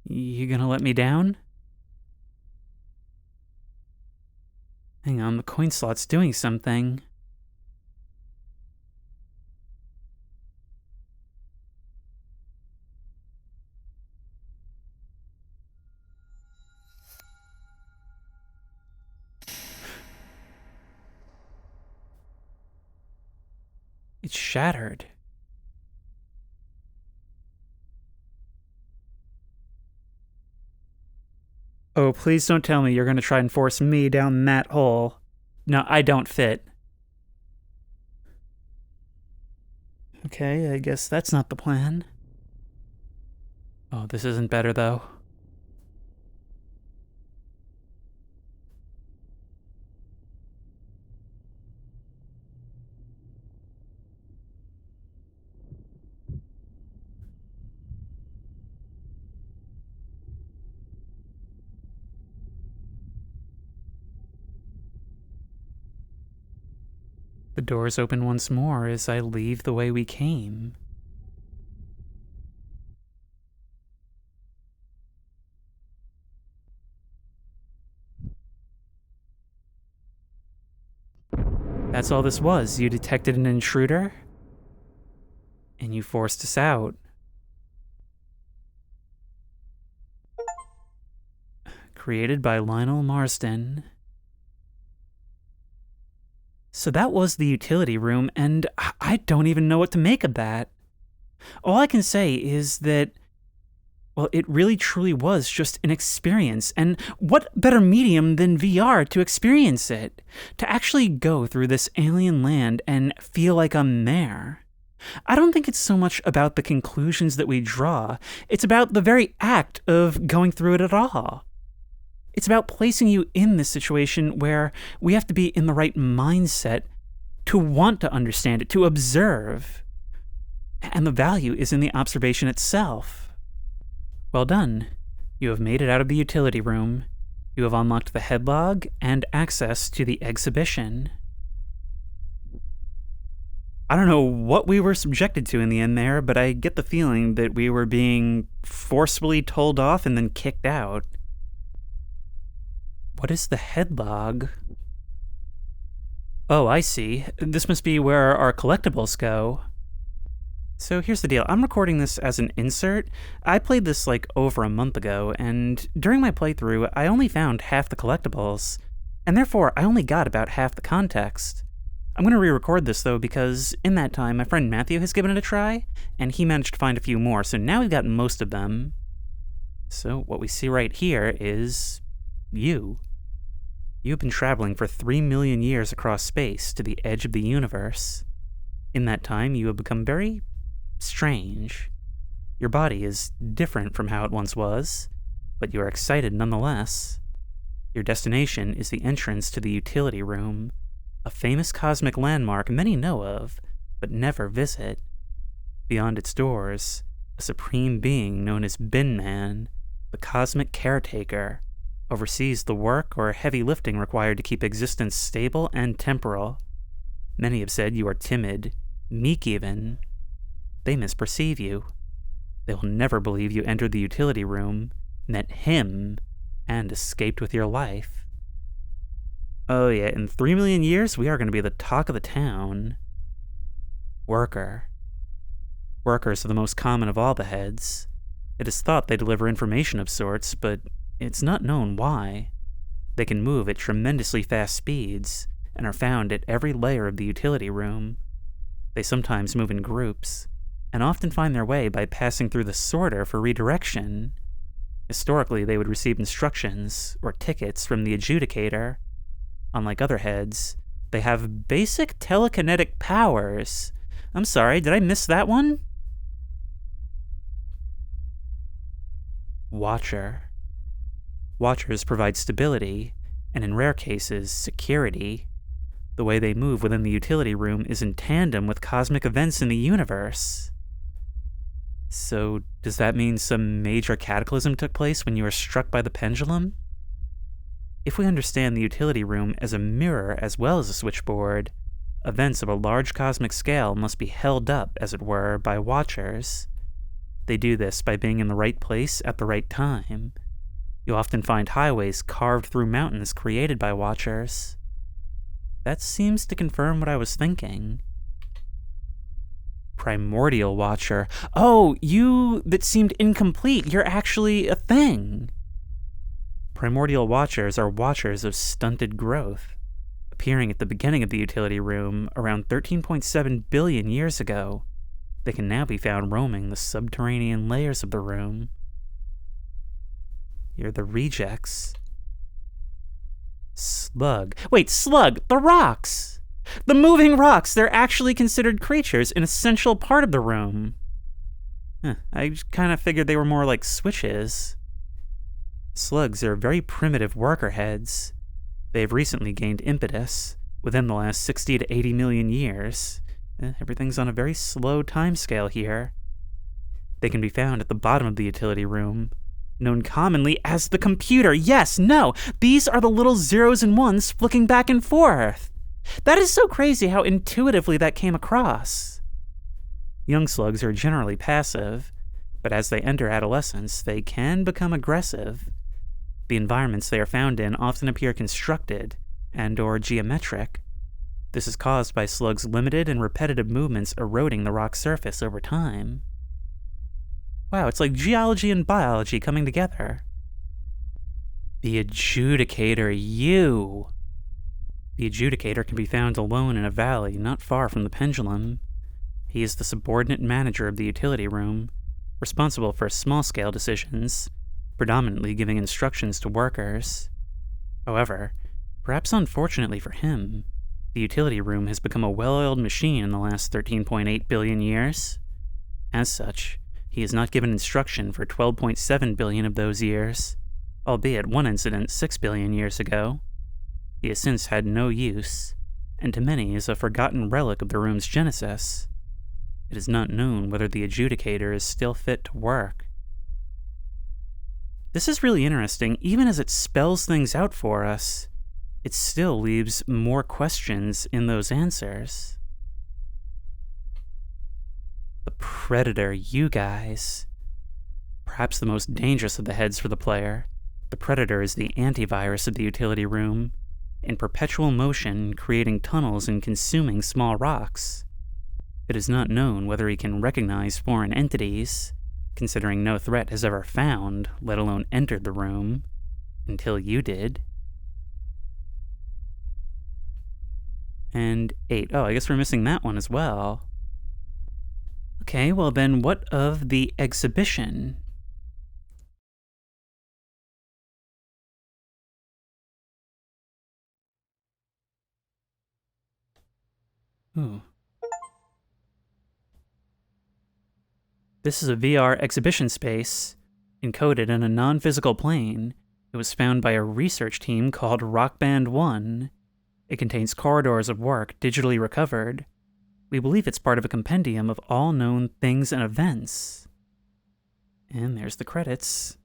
You gonna let me down? Hang on, the coin slot's doing something. It's shattered. Oh, please don't tell me you're going to try and force me down that hole. No, I don't fit. Okay, I guess that's not the plan. Oh, this isn't better, though. The doors open once more as I leave the way we came. That's all this was. You detected an intruder, and you forced us out. Created by Lionel Marsden. So that was the utility room, and I don't even know what to make of that. All I can say is that, well, it really truly was just an experience, and what better medium than VR to experience it? To actually go through this alien land and feel like I'm there. I don't think it's so much about the conclusions that we draw, it's about the very act of going through it at all. It's about placing you in this situation where we have to be in the right mindset to want to understand it, to observe. And the value is in the observation itself. Well done. You have made it out of the utility room. You have unlocked the headlog and access to the exhibition. I don't know what we were subjected to in the end there, but I get the feeling that we were being forcefully told off and then kicked out. What is the headlog? Oh, I see. This must be where our collectibles go. So here's the deal. I'm recording this as an insert. I played this like over a month ago, and during my playthrough, I only found half the collectibles, and therefore I only got about half the context. I'm going to re-record this though, because in that time, my friend Matthew has given it a try, and he managed to find a few more, so now we've got most of them. So what we see right here is you. You've been traveling for 3 million years across space to the edge of the universe. In that time, you have become very strange. Your body is different from how it once was, but you are excited nonetheless. Your destination is the entrance to the utility room, a famous cosmic landmark many know of, but never visit. Beyond its doors, a supreme being known as Bin Man, the cosmic caretaker, oversees the work or heavy lifting required to keep existence stable and temporal. Many have said you are timid, meek even. They misperceive you. They will never believe you entered the utility room, met him, and escaped with your life. Oh yeah, in 3 million years, we are going to be the talk of the town. Worker. Workers are the most common of all the heads. It is thought they deliver information of sorts, but it's not known why. They can move at tremendously fast speeds, and are found at every layer of the utility room. They sometimes move in groups, and often find their way by passing through the sorter for redirection. Historically, they would receive instructions, or tickets, from the adjudicator. Unlike other heads, they have basic telekinetic powers. I'm sorry, did I miss that one? Watcher. Watchers provide stability, and in rare cases, security. The way they move within the utility room is in tandem with cosmic events in the universe. So, does that mean some major cataclysm took place when you were struck by the pendulum? If we understand the utility room as a mirror as well as a switchboard, events of a large cosmic scale must be held up, as it were, by watchers. They do this by being in the right place at the right time. You often find highways carved through mountains created by watchers. That seems to confirm what I was thinking. Primordial Watcher. Oh, you that seemed incomplete. You're actually a thing. Primordial Watchers are watchers of stunted growth, appearing at the beginning of the utility room around 13.7 billion years ago. They can now be found roaming the subterranean layers of the room. You're the rejects. Slug. Wait, Slug! The rocks! The moving rocks! They're actually considered creatures, an essential part of the room. I kind of figured they were more like switches. Slugs are very primitive worker heads. They have recently gained impetus, within the last 60 to 80 million years. Everything's on a very slow timescale here. They can be found at the bottom of the utility room, known commonly as the computer. Yes, no, these are the little zeros and ones flicking back and forth. That is so crazy how intuitively that came across. Young slugs are generally passive, but as they enter adolescence, they can become aggressive. The environments they are found in often appear constructed and/or geometric. This is caused by slugs' limited and repetitive movements eroding the rock surface over time. Wow, it's like geology and biology coming together. The Adjudicator, you! The Adjudicator can be found alone in a valley not far from the pendulum. He is the subordinate manager of the utility room, responsible for small-scale decisions, predominantly giving instructions to workers. However, perhaps unfortunately for him, the utility room has become a well-oiled machine in the last 13.8 billion years. As such, he is not given instruction for 12.7 billion of those years, albeit one incident 6 billion years ago. He has since had no use, and to many is a forgotten relic of the room's genesis. It is not known whether the Adjudicator is still fit to work. This is really interesting. Even as it spells things out for us, it still leaves more questions in those answers. The Predator, you guys. Perhaps the most dangerous of the heads for the player. The Predator is the antivirus of the utility room, in perpetual motion, creating tunnels and consuming small rocks. It is not known whether he can recognize foreign entities, considering no threat has ever found, let alone entered the room, until you did. And 8. Oh, I guess we're missing that one as well. Okay, well then what of the exhibition? Ooh. This is a VR exhibition space, encoded in a non-physical plane. It was found by a research team called Rock Band 1. It contains corridors of work digitally recovered. We believe it's part of a compendium of all known things and events. And there's the credits.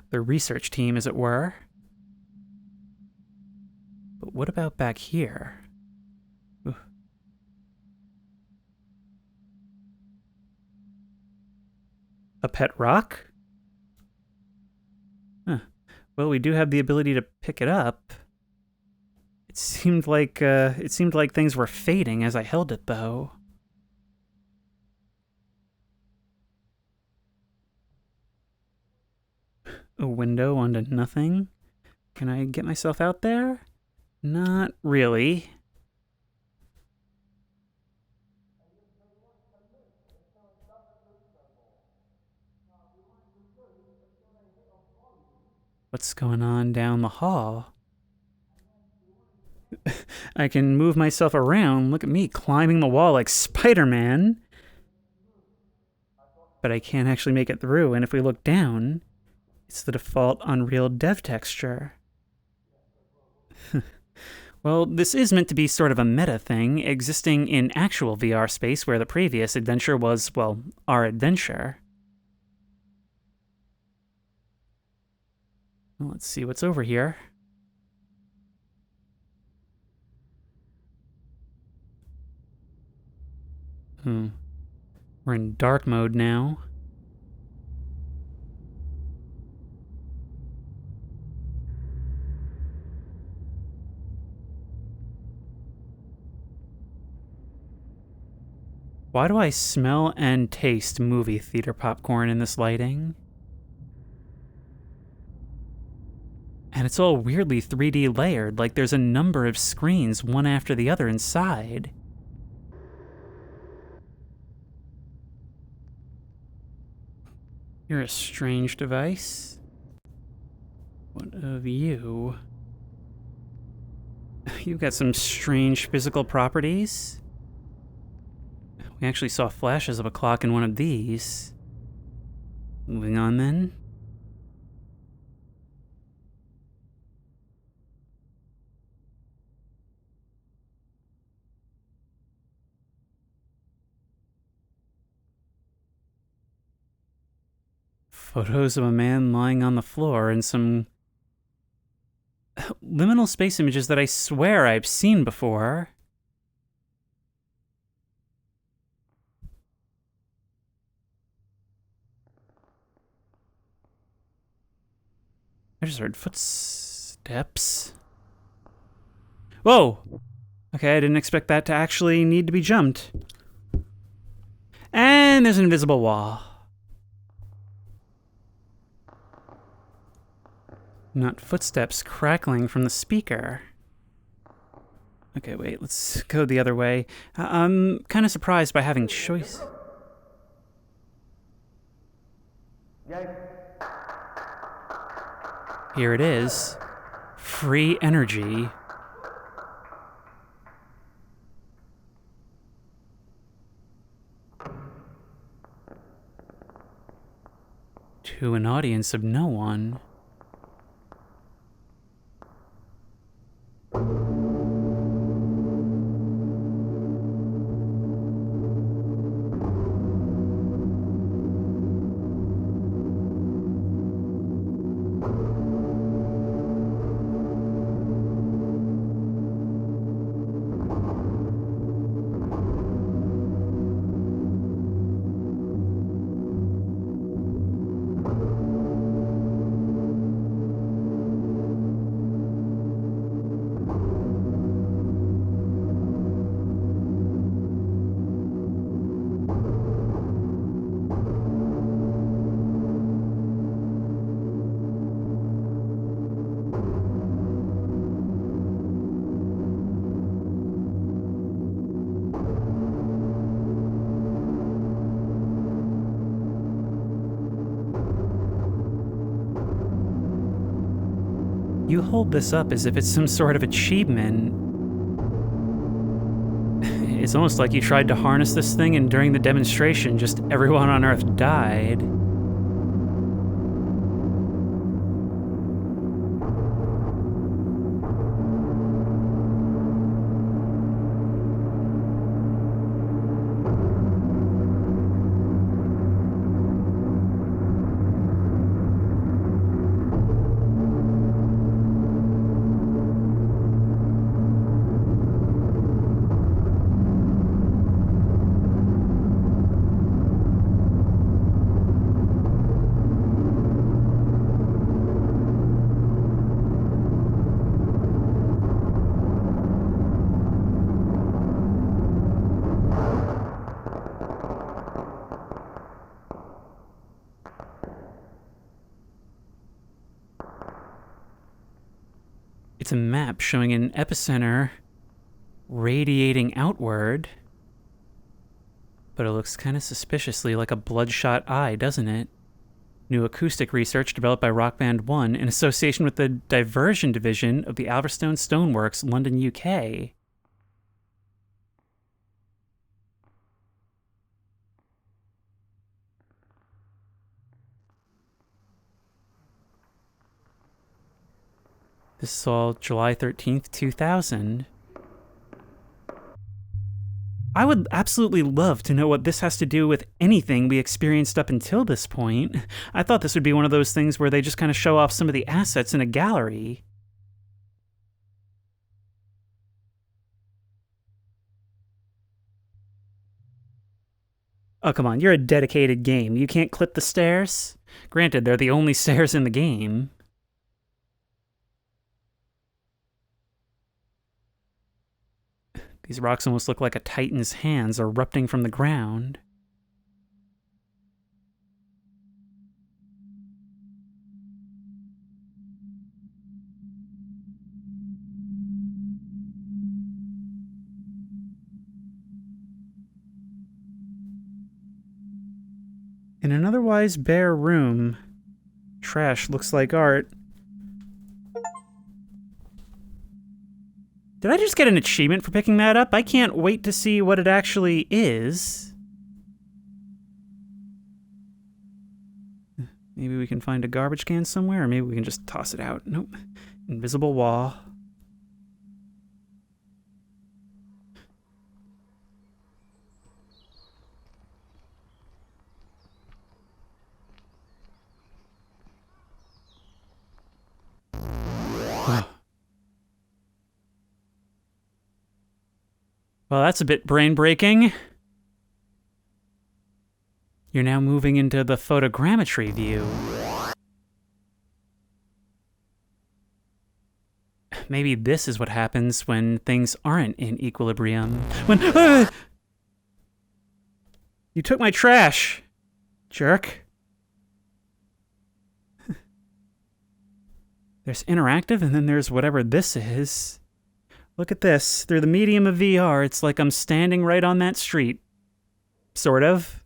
The research team, as it were. But what about back here? Ooh. A pet rock? Huh. Well, we do have the ability to pick it up. It seemed like things were fading as I held it, though. A window onto nothing? Can I get myself out there? Not really. What's going on down the hall? I can move myself around. Look at me climbing the wall like Spider-Man. But I can't actually make it through, and if we look down, it's the default Unreal Dev texture. Well, this is meant to be sort of a meta thing, existing in actual VR space where the previous adventure was, well, our adventure. Well, let's see what's over here. We're in dark mode now. Why do I smell and taste movie theater popcorn in this lighting? And it's all weirdly 3D layered, like there's a number of screens one after the other inside. You're a strange device. What of you? You've got some strange physical properties. We actually saw flashes of a clock in one of these. Moving on then. Photos of a man lying on the floor and some liminal space images that I swear I've seen before. I just heard footsteps. Whoa! Okay, I didn't expect that to actually need to be jumped. And there's an invisible wall. Not footsteps crackling from the speaker. Okay, wait, let's go the other way. I'm kind of surprised by having choice. Here it is. Free energy. To an audience of no one. You hold this up as if it's some sort of achievement. It's almost like you tried to harness this thing and during the demonstration, just everyone on Earth died. It's a map showing an epicenter radiating outward. But it looks kind of suspiciously like a bloodshot eye, doesn't it? New acoustic research developed by Rock Band 1 in association with the Diversion Division of the Alverstone Stoneworks, London, UK. This is all July 13th, 2000. I would absolutely love to know what this has to do with anything we experienced up until this point. I thought this would be one of those things where they just kind of show off some of the assets in a gallery. Oh, come on, you're a dedicated game. You can't clip the stairs? Granted, they're the only stairs in the game. These rocks almost look like a titan's hands erupting from the ground. In an otherwise bare room, trash looks like art. Did I just get an achievement for picking that up? I can't wait to see what it actually is. Maybe we can find a garbage can somewhere, or maybe we can just toss it out. Nope. Invisible wall. Well, that's a bit brain-breaking. You're now moving into the photogrammetry view. Maybe this is what happens when things aren't in equilibrium. When... You took my trash, jerk. There's interactive, and then there's whatever this is. Look at this. Through the medium of VR, it's like I'm standing right on that street. Sort of.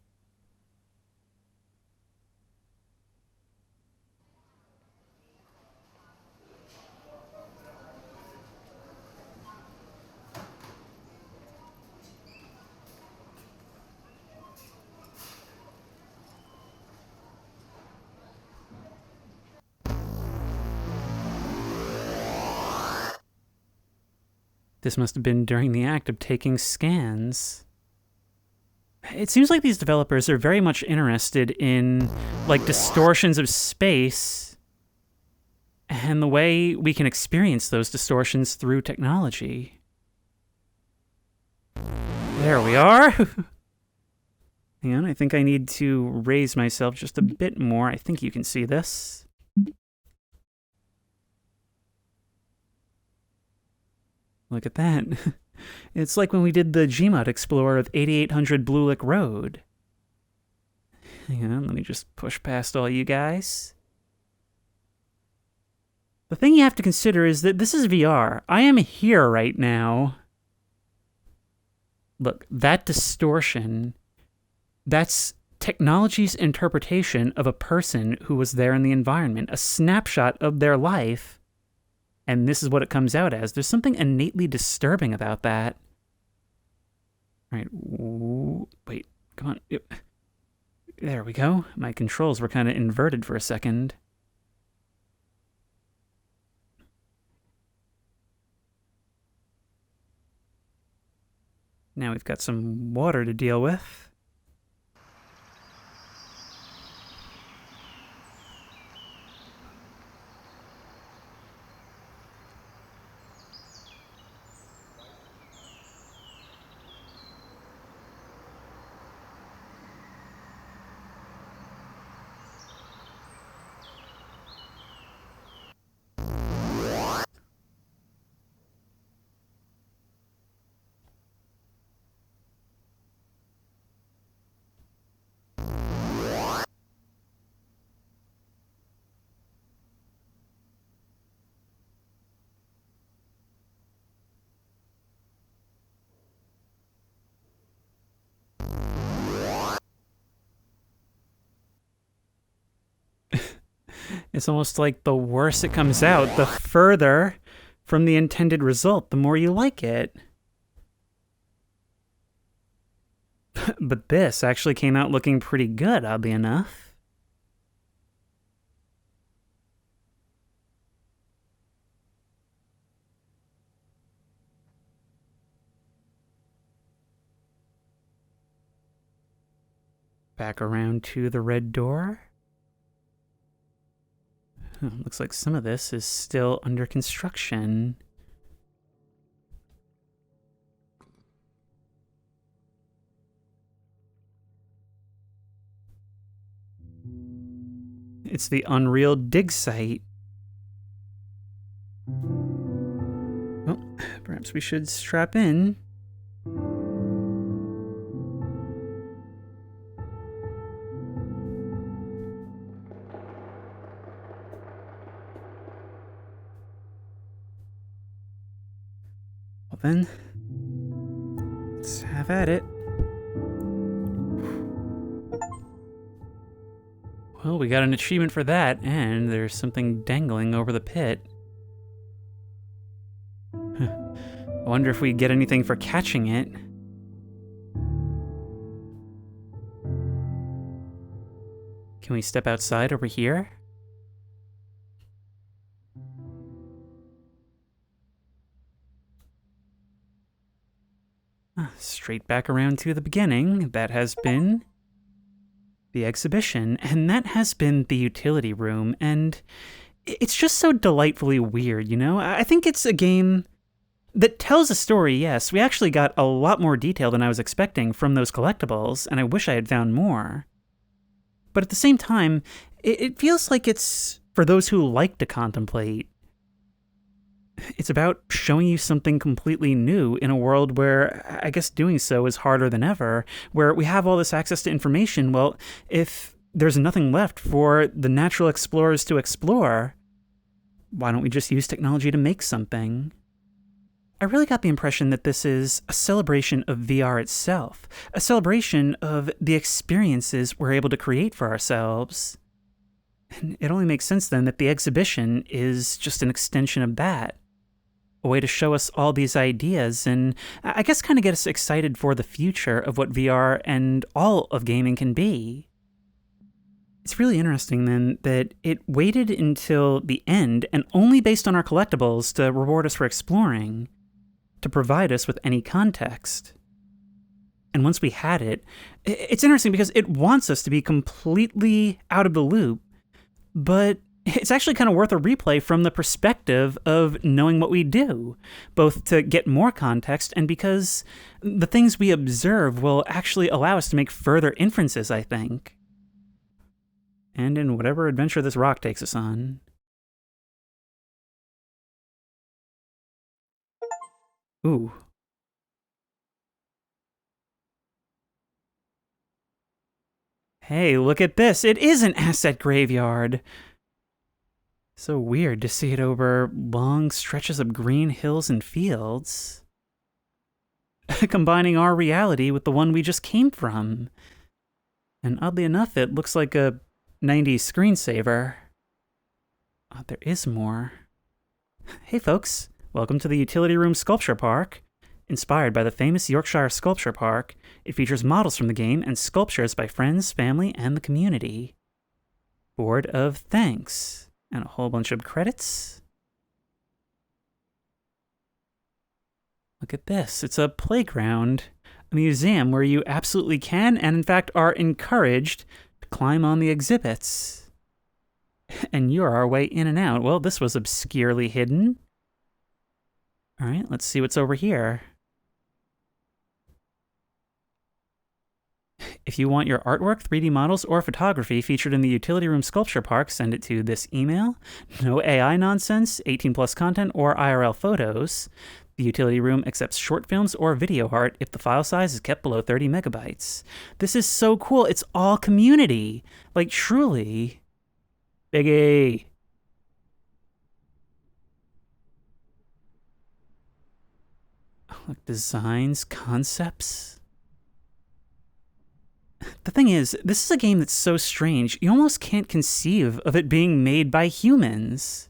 This must have been during the act of taking scans. It seems like these developers are very much interested in, like, distortions of space and the way we can experience those distortions through technology. There we are. Hang on, I think I need to raise myself just a bit more. I think you can see this. Look at that. It's like when we did the Gmod Explorer of 8800 Blue Lick Road. Hang on, let me just push past all you guys. The thing you have to consider is that this is VR. I am here right now. Look, that distortion, that's technology's interpretation of a person who was there in the environment, a snapshot of their life And this is what it comes out as. There's something innately disturbing about that. All right, wait, come on. Yep. There we go. My controls were kind of inverted for a second. Now we've got some water to deal with. It's almost like the worse it comes out, the further from the intended result, the more you like it. But this actually came out looking pretty good, oddly enough. Back around to the red door. Looks like some of this is still under construction. It's the Unreal dig site. Well, perhaps we should strap in. Well then, let's have at it. Well, we got an achievement for that, and there's something dangling over the pit. I wonder if we get anything for catching it. Can we step outside over here? Straight back around to the beginning. That has been the exhibition, and that has been the utility room, and it's just so delightfully weird, you know? I think it's a game that tells a story, yes. We actually got a lot more detail than I was expecting from those collectibles, and I wish I had found more. But at the same time, it feels like it's for those who like to contemplate. It's about showing you something completely new in a world where I guess doing so is harder than ever, where we have all this access to information. Well, if there's nothing left for the natural explorers to explore, why don't we just use technology to make something? I really got the impression that this is a celebration of VR itself, a celebration of the experiences we're able to create for ourselves. And it only makes sense then that the exhibition is just an extension of that. A way to show us all these ideas and I guess kind of get us excited for the future of what VR and all of gaming can be. It's really interesting then that it waited until the end and only based on our collectibles to reward us for exploring, to provide us with any context. And once we had it, it's interesting because it wants us to be completely out of the loop, but it's actually kind of worth a replay from the perspective of knowing what we do, both to get more context and because the things we observe will actually allow us to make further inferences, I think. And in whatever adventure this rock takes us on. Ooh. Hey, look at this. It is an asset graveyard. So weird to see it over long stretches of green hills and fields. Combining our reality with the one we just came from. And oddly enough, it looks like a 90s screensaver. Oh, there is more. Hey folks, welcome to the Utility Room Sculpture Park. Inspired by the famous Yorkshire Sculpture Park, it features models from the game and sculptures by friends, family, and the community. Board of thanks, and a whole bunch of credits. Look at this, it's a playground, a museum where you absolutely can and in fact are encouraged to climb on the exhibits. And you're our way in and out. Well, this was obscurely hidden. All right, let's see what's over here. If you want your artwork, 3D models, or photography featured in the Utility Room Sculpture Park, send it to this email. No AI nonsense, 18+ content, or IRL photos. The Utility Room accepts short films or video art if the file size is kept below 30 megabytes. This is so cool. It's all community. Like, truly. Biggie. Look, designs, concepts. The thing is, this is a game that's so strange, you almost can't conceive of it being made by humans.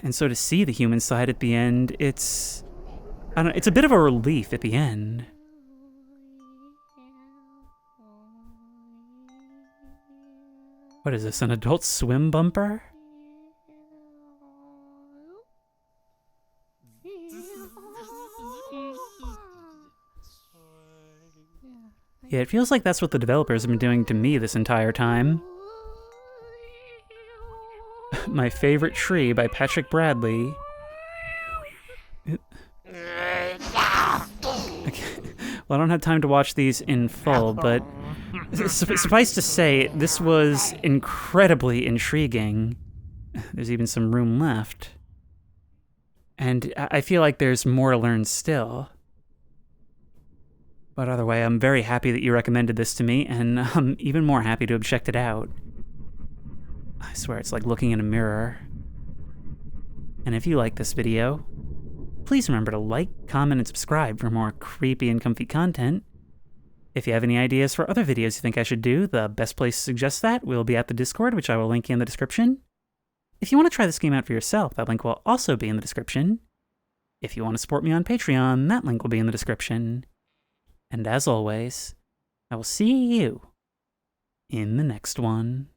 And so to see the human side at the end, it's a bit of a relief at the end. What is this, an Adult Swim bumper? Yeah, it feels like that's what the developers have been doing to me this entire time. My Favorite Tree by Patrick Bradley. Okay. Well, I don't have time to watch these in full, but suffice to say, this was incredibly intriguing. There's even some room left. And I feel like there's more to learn still. But either way, I'm very happy that you recommended this to me, and I'm even more happy to have checked it out. I swear it's like looking in a mirror. And if you like this video, please remember to like, comment, and subscribe for more creepy and comfy content. If you have any ideas for other videos you think I should do, the best place to suggest that will be at the Discord, which I will link in the description. If you want to try this game out for yourself, that link will also be in the description. If you want to support me on Patreon, that link will be in the description. And as always, I will see you in the next one.